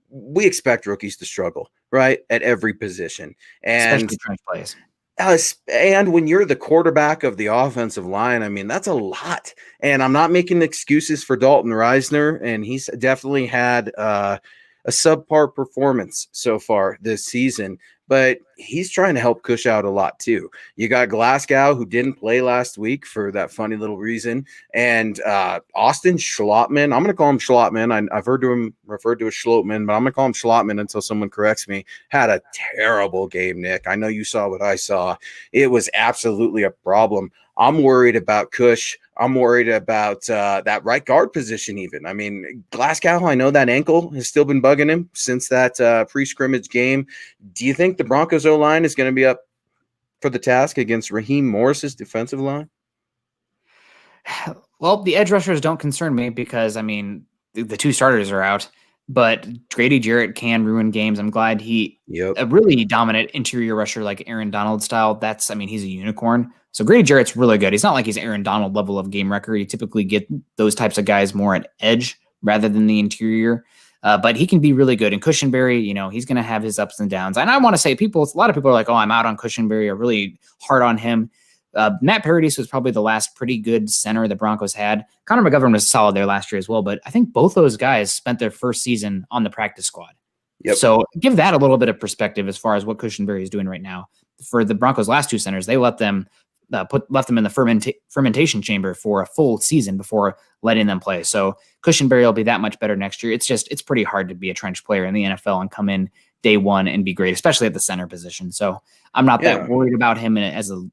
We expect rookies to struggle, right, at every position, and especially trench plays. And when you're the quarterback of the offensive line, I mean, that's a lot. And I'm not making excuses for Dalton Reisner, and he's definitely had a subpar performance so far this season. But he's trying to help Cush out a lot too. You got Glasgow, who didn't play last week for that funny little reason, and Austin Schlottman. I'm going to call him Schlottman. I've heard him referred to as Schlottman, but I'm going to call him Schlottman until someone corrects me. Had a terrible game, Nick. I know you saw what I saw. It was absolutely a problem. I'm worried about Cush. I'm worried about that right guard position even. I mean, Glasgow, I know that ankle has still been bugging him since that pre-scrimmage game. Do you think the Broncos O-line is going to be up for the task against Raheem Morris's defensive line? Well, the edge rushers don't concern me because, I mean, the two starters are out. But Grady Jarrett can ruin games. I'm glad a really dominant interior rusher like Aaron Donald style. He's a unicorn. So Grady Jarrett's really good. He's not like he's Aaron Donald level of game record. You typically get those types of guys more at edge rather than the interior. But he can be really good. And Cushenberry, he's going to have his ups and downs. And I want to say a lot of people are like, oh, I'm out on Cushenberry. I'm really hard on him. Matt Paradis was probably the last pretty good center the Broncos had. Connor McGovern was solid there last year as well, but I think both those guys spent their first season on the practice squad. Yep. So give that a little bit of perspective as far as what Cushenberry is doing right now. For the Broncos' last two centers, they left them in the fermentation chamber for a full season before letting them play. So Cushenberry will be that much better next year. It's pretty hard to be a trench player in the NFL and come in day one and be great, especially at the center position. So I'm not that worried about him as a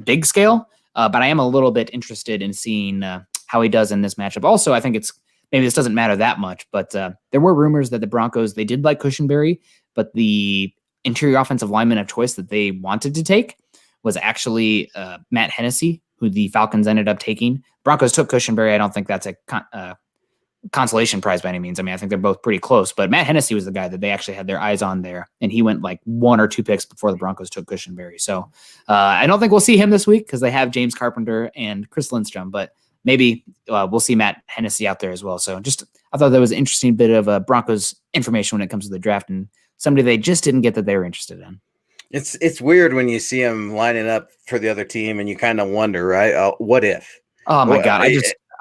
big scale, but I am a little bit interested in seeing how he does in this matchup. Also, I think maybe this doesn't matter that much, but there were rumors that the Broncos, they did like Cushenberry, but the interior offensive lineman of choice that they wanted to take was actually Matt Hennessy, who the Falcons ended up taking. Broncos took Cushenberry. I don't think that's a consolation prize by any means. I mean, I think they're both pretty close, but Matt Hennessy was the guy that they actually had their eyes on there, and he went like 1 or 2 picks before the Broncos took Cushenberry. So I don't think we'll see him this week because they have James Carpenter and Chris Lindstrom, but maybe we'll see Matt Hennessy out there as well. So I thought that was an interesting bit of Broncos information when it comes to the draft and somebody they just didn't get that they were interested in. It's weird when you see him lining up for the other team and you kind of wonder, right? What if? Oh my God.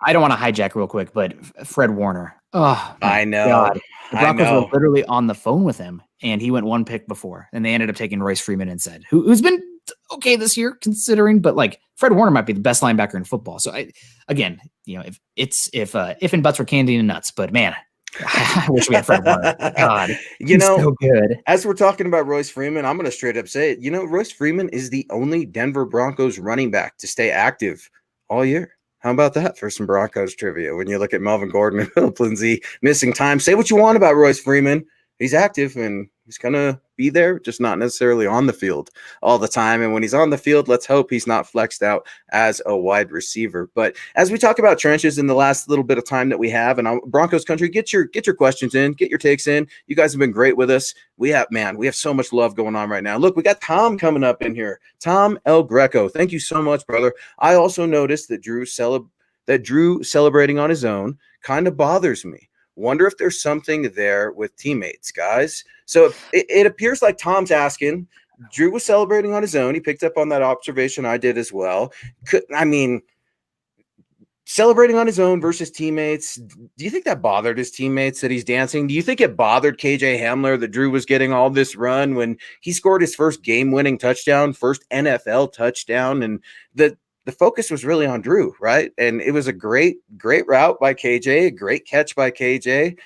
I don't want to hijack real quick, but Fred Warner. Oh, I know. God. The Broncos were literally on the phone with him, and he went 1 pick before, and they ended up taking Royce Freeman instead, who's been okay this year considering, but like Fred Warner might be the best linebacker in football. So if and buts were candy and nuts, but man, I wish we had Fred Warner. God, You he's know, so good. as we're talking about Royce Freeman, I'm going to straight up say it. You know, Royce Freeman is the only Denver Broncos running back to stay active all year. How about that for some Broncos trivia? When you look at Melvin Gordon and Philip Lindsay missing time, say what you want about Royce Freeman. He's active and he's going to be there, just not necessarily on the field all the time. And when he's on the field, let's hope he's not flexed out as a wide receiver. But as we talk about trenches in the last little bit of time that we have, and Broncos country, get your questions in, get your takes in. You guys have been great with us. We have so much love going on right now. Look, we got Tom coming up in here. Tom El Greco. Thank you so much, brother. I also noticed that Drew celebrating on his own kind of bothers me. Wonder if there's something there with teammates, guys. So it appears like Tom's asking. Drew was celebrating on his own. He picked up on that observation. I did as well. Celebrating on his own versus teammates. Do you think that bothered his teammates that he's dancing? Do you think it bothered KJ Hamler that Drew was getting all this run when he scored his first game-winning touchdown, first NFL touchdown, and the focus was really on Drew, right? And it was a great route by KJ, a great catch by KJ.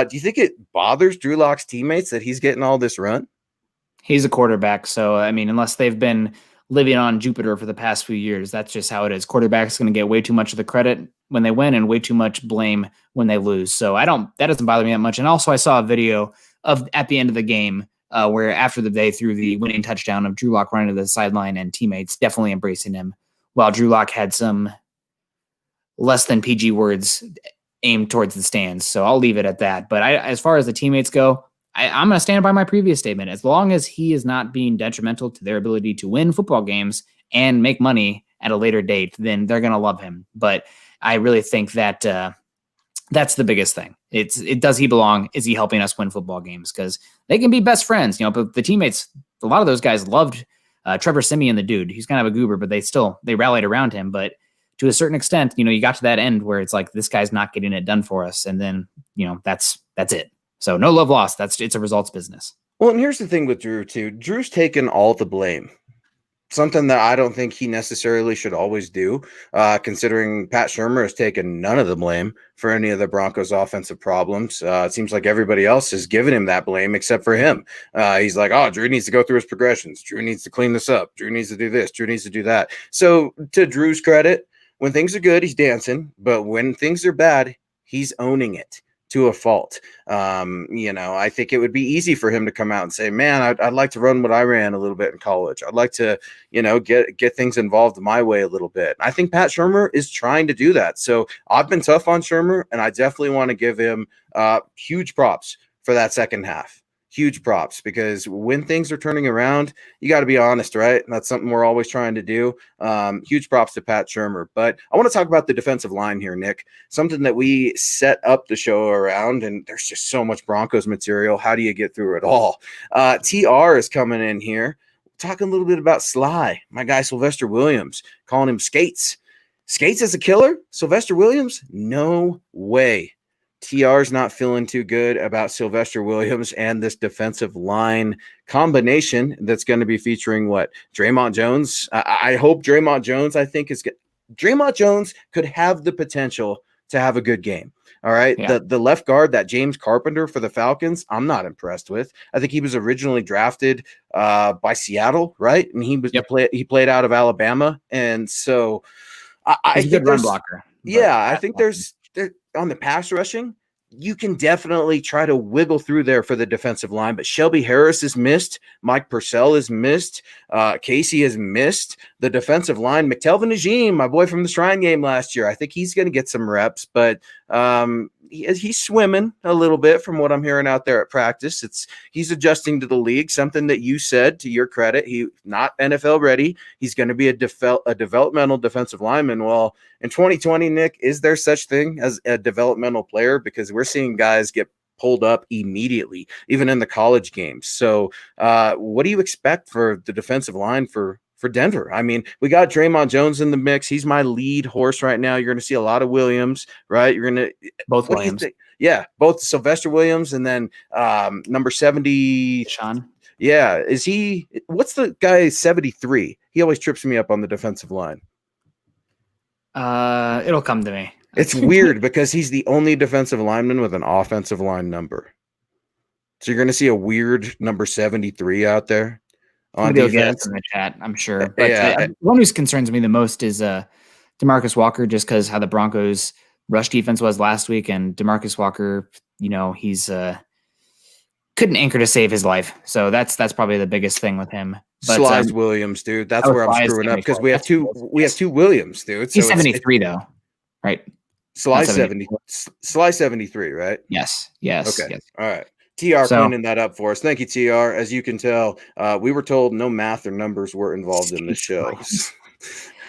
Do you think it bothers Drew Lock's teammates that he's getting all this run? He's a quarterback. So, I mean, unless they've been living on Jupiter for the past few years, that's just how it is. Quarterback's going to get way too much of the credit when they win and way too much blame when they lose. So that doesn't bother me that much. And also I saw a video at the end of the game where after they threw the winning touchdown of Drew Lock running to the sideline and teammates definitely embracing him, while Drew Lock had some less than PG words aimed towards the stands. So I'll leave it at that. But as far as the teammates go, I'm going to stand by my previous statement. As long as he is not being detrimental to their ability to win football games and make money at a later date, then they're going to love him. But I really think that that's the biggest thing. Does he belong? Is he helping us win football games? Because they can be best friends, but the teammates, a lot of those guys loved Trevor Siemian, the dude. He's kind of a goober, but they rallied around him. But to a certain extent, you got to that end where it's like, this guy's not getting it done for us. And then, that's it. So no love lost. It's a results business. Well, and here's the thing with Drew too. Drew's taken all the blame. Something that I don't think he necessarily should always do, considering Pat Shurmur has taken none of the blame for any of the Broncos' offensive problems. It seems like everybody else has given him that blame except for him. He's like, oh, Drew needs to go through his progressions. Drew needs to clean this up. Drew needs to do this. Drew needs to do that. So to Drew's credit, when things are good, he's dancing. But when things are bad, he's owning it to a fault. I think it would be easy for him to come out and say, man, I'd like to run what I ran a little bit in college. I'd like to, get things involved my way a little bit. I think Pat Shurmur is trying to do that. So I've been tough on Shurmur, and I definitely want to give him huge props for that second half. Huge props, because when things are turning around, you got to be honest, right? And that's something we're always trying to do. Huge props to Pat Shurmur. But I want to talk about the defensive line here, Nick. Something that we set up the show around, and there's just so much Broncos material. How do you get through it all? TR is coming in here, talking a little bit about Sly, my guy Sylvester Williams, calling him Skates. Skates as a killer? Sylvester Williams? No way. TR's not feeling too good about Sylvester Williams and this defensive line combination that's going to be featuring Draymond Jones. I hope Draymond Jones, Draymond Jones could have the potential to have a good game. All right. Yeah. The left guard, that James Carpenter for the Falcons, I'm not impressed with. I think he was originally drafted by Seattle, right? And he played out of Alabama. And so I think a good run blocker. Yeah, I think there's on the pass rushing, you can definitely try to wiggle through there for the defensive line, but Shelby Harris is missed. Mike Purcell is missed. Casey is missed. The defensive line, McTelvin Najim, my boy from the Shrine game last year, I think he's going to get some reps, but he's swimming a little bit from what I'm hearing out there at practice. He's adjusting to the league, something that you said, to your credit. He not NFL ready. He's going to be a developmental defensive lineman. Well, in 2020, Nick, is there such thing as a developmental player? Because we're seeing guys get pulled up immediately, even in the college games. So what do you expect for the defensive line for Denver? I mean, we got Draymond Jones in the mix. He's my lead horse right now. You're going to see a lot of Williams, right? You're going to both Williams. Yeah, both Sylvester Williams and then number 70. Sean. Yeah, what's the guy 73? He always trips me up on the defensive line. It'll come to me. It's weird because he's the only defensive lineman with an offensive line number. So you're going to see a weird number 73 out there on Somebody will get us defense. in the chat, I'm sure. But Yeah. the one who concerns me the most is Demarcus Walker, just because how the Broncos' rush defense was last week, and Demarcus Walker, he's couldn't anchor to save his life. So that's probably the biggest thing with him. But Slice Williams, dude. That's where I'm screwing up because we have two Williams, dude. So he's 73 though, right? Slice 73, right? Yes. Okay. Yes. All right. TR cleaning that up for us. Thank you, TR. As you can tell, we were told no math or numbers were involved in the show.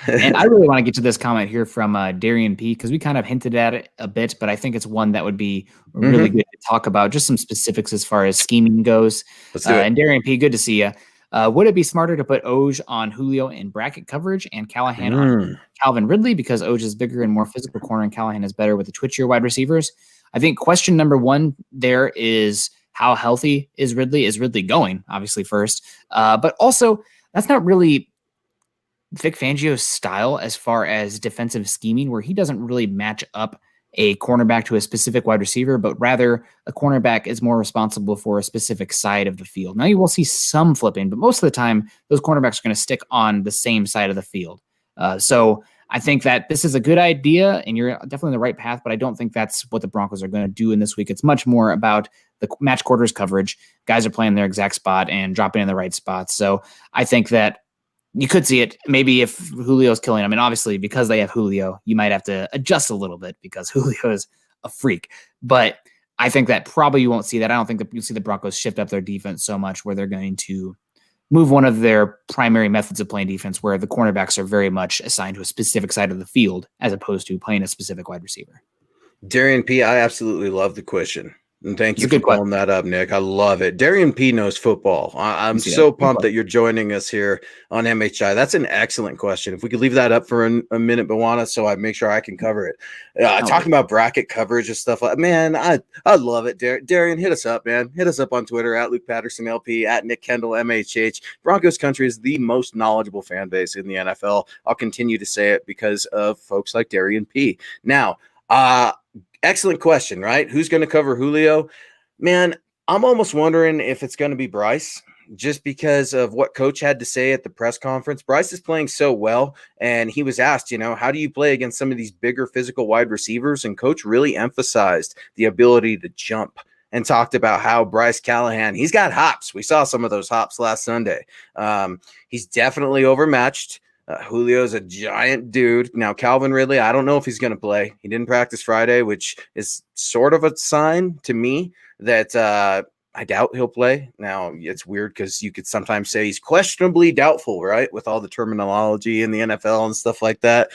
And I really want to get to this comment here from Darian P, because we kind of hinted at it a bit, but I think it's one that would be really good to talk about. Just some specifics as far as scheming goes. Let's do it. And Darian P, good to see you. Would it be smarter to put Oj on Julio in bracket coverage and Callahan on Calvin Ridley, because Oj is bigger and more physical corner and Callahan is better with the twitchier wide receivers? I think question number one there is, how healthy is Ridley? Is Ridley going, obviously, first? But also, that's not really Vic Fangio's style as far as defensive scheming, where he doesn't really match up a cornerback to a specific wide receiver, but rather a cornerback is more responsible for a specific side of the field. Now you will see some flipping, but most of the time, those cornerbacks are going to stick on the same side of the field. So I think that this is a good idea, and you're definitely on the right path, but I don't think that's what the Broncos are going to do in this week. It's much more about the match quarters coverage. Guys are playing their exact spot and dropping in the right spots. So I think that you could see it maybe if Julio's killing them. And obviously, because they have Julio, you might have to adjust a little bit because Julio is a freak. But I think that probably you won't see that. I don't think that you'll see the Broncos shift up their defense so much where they're going to move one of their primary methods of playing defense, where the cornerbacks are very much assigned to a specific side of the field as opposed to playing a specific wide receiver. Darian P, I absolutely love the question. And thank you for pulling that up, Nick. I love it. Darian P knows football. I'm so pumped that you're joining us here on MHI. That's an excellent question. If we could leave that up for a minute, Bouye, so I make sure I can cover it. Talking about bracket coverage and stuff like that, man, I love it. Darian, hit us up, man. Hit us up on Twitter at Luke Patterson LP, at Nick Kendell MHH. Broncos country is the most knowledgeable fan base in the NFL. I'll continue to say it because of folks like Darian P. Now, excellent question, right? Who's going to cover Julio? Man, I'm almost wondering if it's going to be Bryce, just because of what Coach had to say at the press conference. Bryce is playing so well, and he was asked, how do you play against some of these bigger physical wide receivers? And Coach really emphasized the ability to jump and talked about how Bryce Callahan, he's got hops. We saw some of those hops last Sunday. He's definitely overmatched. Julio's a giant dude. Now, Calvin Ridley, I don't know if he's going to play. He didn't practice Friday, which is sort of a sign to me that I doubt he'll play. Now, it's weird because you could sometimes say he's questionably doubtful, right? With all the terminology in the NFL and stuff like that.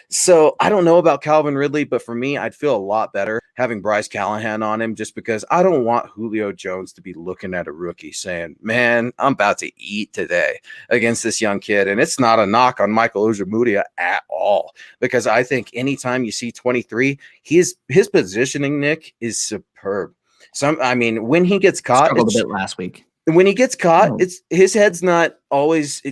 So I don't know about Calvin Ridley, but for me, I'd feel a lot better having Bryce Callahan on him, just because I don't want Julio Jones to be looking at a rookie saying, man, I'm about to eat today against this young kid. And it's not a knock on Michael Ojemudia at all, because I think anytime you see 23, his positioning, Nick, is superb. When he gets caught, struggled a bit last week. When he gets caught, it's his head's not always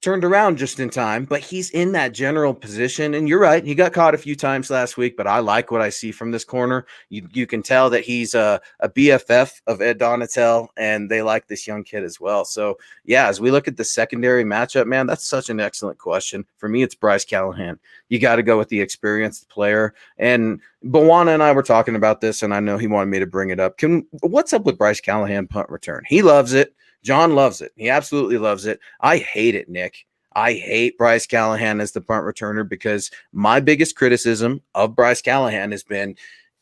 turned around just in time, but he's in that general position. And you're right, he got caught a few times last week, but I like what I see from this corner. You can tell that he's a BFF of Ed Donatel, and they like this young kid as well. So yeah, as we look at the secondary matchup, man, that's such an excellent question. For me, it's Bryce Callahan. You got to go with the experienced player. And Bouye and I were talking about this, and I know he wanted me to bring it up. What's up with Bryce Callahan punt return? He loves it. John loves it. He absolutely loves it. I hate it, Nick. I hate Bryce Callahan as the punt returner, because my biggest criticism of Bryce Callahan has been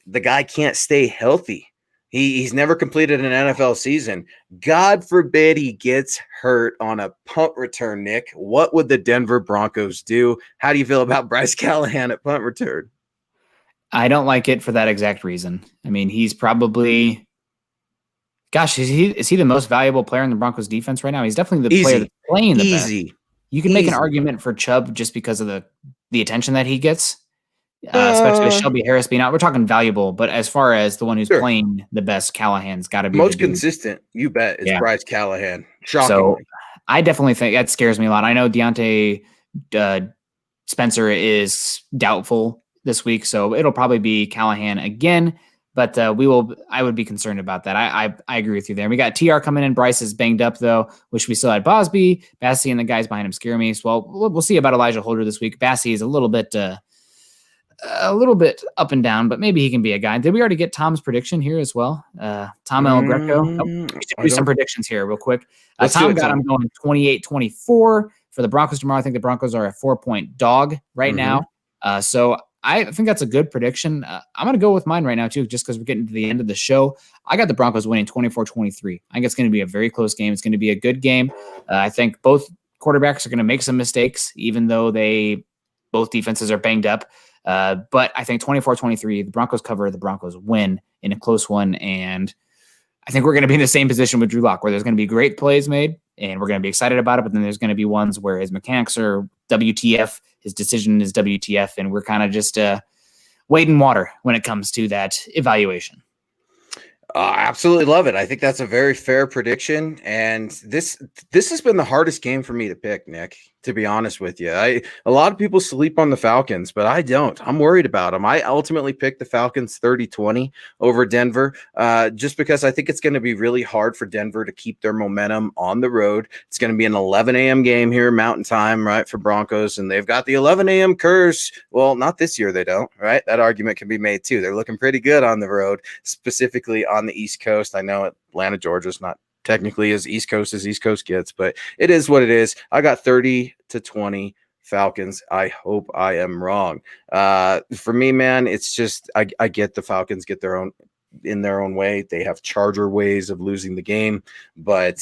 the guy can't stay healthy. He's never completed an NFL season. God forbid he gets hurt on a punt return, Nick. What would the Denver Broncos do? How do you feel about Bryce Callahan at punt return? I don't like it for that exact reason. I mean, he's probably... Gosh, is he the most valuable player in the Broncos defense right now? He's definitely the player that's playing the best. You can make an argument for Chubb just because of the attention that he gets, especially with Shelby Harris being out. We're talking valuable, but as far as the one who's playing the best, Callahan's got to be most consistent. You bet, is Bryce Callahan. Shocking. So I definitely think that scares me a lot. I know Deontay Spencer is doubtful this week, so it'll probably be Callahan again. But I would be concerned about that. I agree with you there. We got TR coming in. Bryce is banged up though. Wish we still had Bosby. Bassey and the guys behind him scare me. So we'll see about Elijah Holder this week. Bassey is a little bit up and down, but maybe he can be a guy. Did we already get Tom's prediction here as well? Tom El Greco. We should do some predictions here real quick. Tom got him going 28-24 for the Broncos tomorrow. I think the Broncos are a 4-point dog right now. So I think that's a good prediction. I'm going to go with mine right now, too, just because we're getting to the end of the show. I got the Broncos winning 24-23. I think it's going to be a very close game. It's going to be a good game. I think both quarterbacks are going to make some mistakes, even though both defenses are banged up. But I think 24-23, the Broncos cover, the Broncos win in a close one. And I think we're going to be in the same position with Drew Lock, where there's going to be great plays made, and we're going to be excited about it. But then there's going to be ones where his mechanics are WTF, his decision is WTF, and we're kind of just wading water when it comes to that evaluation. I absolutely love it. I think that's a very fair prediction. And this has been the hardest game for me to pick, Nick, to be honest with you. A lot of people sleep on the Falcons, but I don't. I'm worried about them. I ultimately picked the Falcons 30-20 over Denver, just because I think it's going to be really hard for Denver to keep their momentum on the road. It's going to be an 11 a.m. game here, Mountain Time, right, for Broncos, and they've got the 11 a.m. curse. Well, not this year, they don't, right? That argument can be made too. They're looking pretty good on the road, specifically on the East Coast. I know Atlanta, Georgia's not technically as East Coast gets, but it is what it is. I got 30-20 Falcons. I hope I am wrong. For me, man, it's just I get the Falcons get in their own way. They have Charger ways of losing the game, but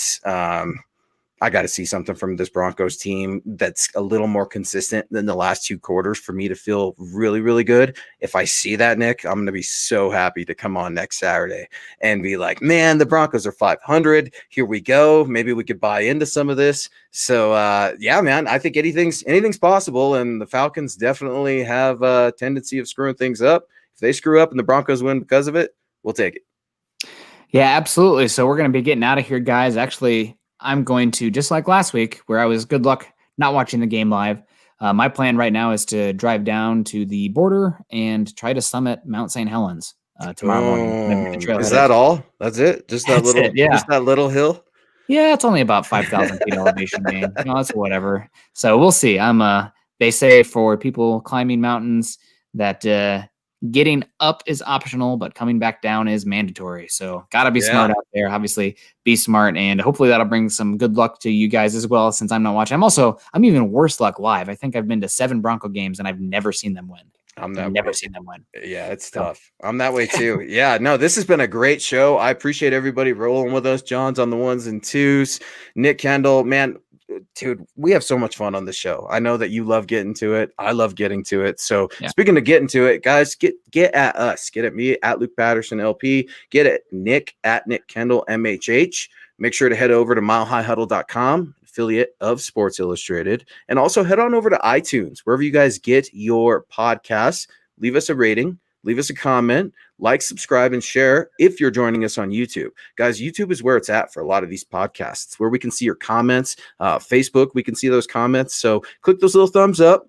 I got to see something from this Broncos team that's a little more consistent than the last two quarters for me to feel really, really good. If I see that, Nick, I'm going to be so happy to come on next Saturday and be like, man, the Broncos are 500. Here we go. Maybe we could buy into some of this. So, yeah, man, I think anything's possible, and the Falcons definitely have a tendency of screwing things up. If they screw up and the Broncos win because of it, we'll take it. Yeah, absolutely. So we're going to be getting out of here, guys. Actually, I'm going to, just like last week, where I was good luck not watching the game live. My plan right now is to drive down to the border and try to summit Mount St. Helens tomorrow morning. Is that all? That's it? Just that just that little hill? Yeah, it's only about 5,000 feet elevation gain. That's whatever. So we'll see. They say for people climbing mountains that getting up is optional, but coming back down is mandatory. So got to be smart out there. Obviously, be smart, and hopefully that'll bring some good luck to you guys as well, since I'm not watching. I'm even worse luck live. I think I've been to 7 Bronco games, and I've never seen them win. I've never seen them win. Yeah, it's tough. I'm that way too. Yeah, no, this has been a great show. I appreciate everybody rolling with us. John's on the 1s and 2s. Nick, Kendell, man, dude, we have so much fun on the show. I know that you love getting to it. I love getting to it. So Speaking of getting to it, guys, get at us. Get at me at Luke Patterson LP. Get at Nick at Nick Kendell MHH. Make sure to head over to milehighhuddle.com, affiliate of Sports Illustrated, and also head on over to iTunes, wherever you guys get your podcasts. Leave us a rating, leave us a comment, like, subscribe, and share if you're joining us on YouTube. Guys, YouTube is where it's at for a lot of these podcasts. It's where we can see your comments. Facebook, we can see those comments. So click those little thumbs up.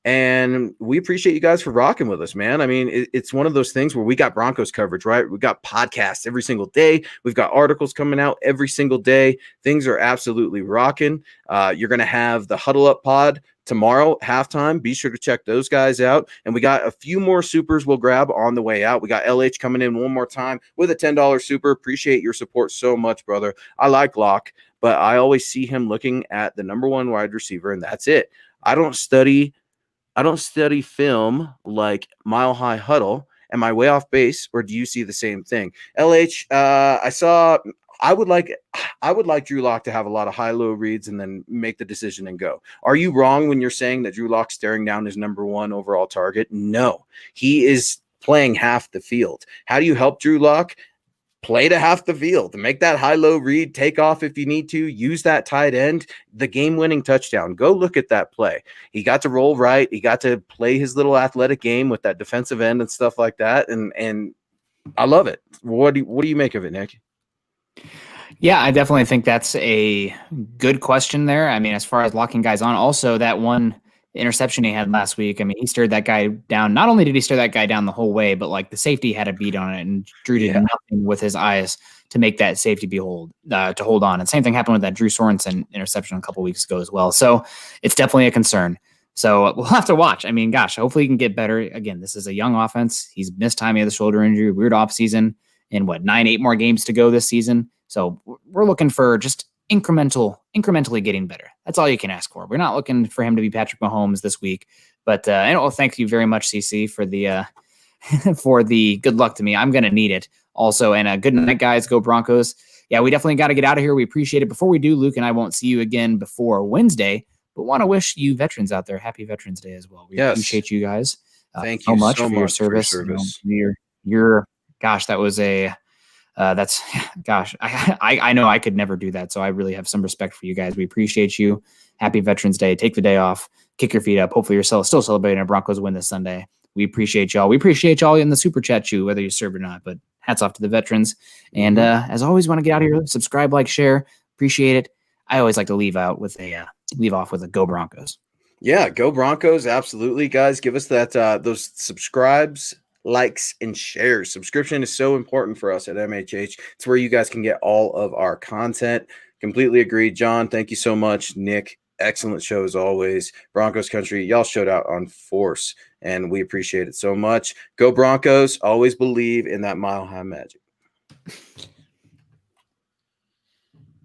And we appreciate you guys for rocking with us, man. I mean, it's one of those things where we got Broncos coverage, right? We got podcasts every single day. We've got articles coming out every single day. Things are absolutely rocking. You're going to have the Huddle Up pod tomorrow, halftime. Be sure to check those guys out. And we got a few more supers we'll grab on the way out. We got LH coming in one more time with a $10 super. Appreciate your support so much, brother. I like Locke, but I always see him looking at the number 1 wide receiver, and that's it. I don't study film like Mile High Huddle. Am I way off base, or do you see the same thing? LH, I would like Drew Lock to have a lot of high-low reads and then make the decision and go. Are you wrong when you're saying that Drew Lock staring down his number 1 overall target? No, he is playing half the field. How do you help Drew Lock? Play to half the field, make that high-low read, take off if you need to, use that tight end, the game-winning touchdown. Go look at that play. He got to roll right. He got to play his little athletic game with that defensive end and stuff like that, and I love it. What do you make of it, Nick? Yeah, I definitely think that's a good question there. I mean, as far as locking guys on, also that one interception he had last week. I mean, he stared that guy down. Not only did he stare that guy down the whole way, but like the safety had a beat on it, and Drew did nothing with his eyes to make that safety to hold on. And same thing happened with that Drew Sorensen interception a couple weeks ago as well. So it's definitely a concern. So we'll have to watch. I mean, gosh, hopefully he can get better. Again, this is a young offense. He's missed time. He had the shoulder injury, weird off season, and 8 more games to go this season. So we're looking for just incrementally getting better. That's all you can ask for. We're not looking for him to be Patrick Mahomes this week, but and thank you very much, CC, for the for the good luck to me. I'm gonna need it also. And good night, guys. Go Broncos. Yeah, we definitely got to get out of here. We appreciate it. Before we do, Luke and I won't see you again before Wednesday, but want to wish you veterans out there happy Veterans Day as well. We appreciate you guys. Thank so you much so for your service. Your gosh, that was a. That's gosh, I know I could never do that. So I really have some respect for you guys. We appreciate you. Happy Veterans Day. Take the day off, kick your feet up. Hopefully you're still celebrating a Broncos win this Sunday. We appreciate y'all. We appreciate y'all in the super chat too, whether you serve or not, but hats off to the veterans. And as always, want to get out of here, subscribe, like, share, appreciate it. I always like to leave off with a go Broncos. Yeah. Go Broncos. Absolutely. Guys, give us that, those subscribes, likes, and shares. Subscription is so important for us at MHH. It's where you guys can get all of our content. Completely agree. John, thank you so much. Nick, excellent show as always. Broncos country, y'all showed out on force, and we appreciate it so much. Go Broncos. Always believe in that mile high magic.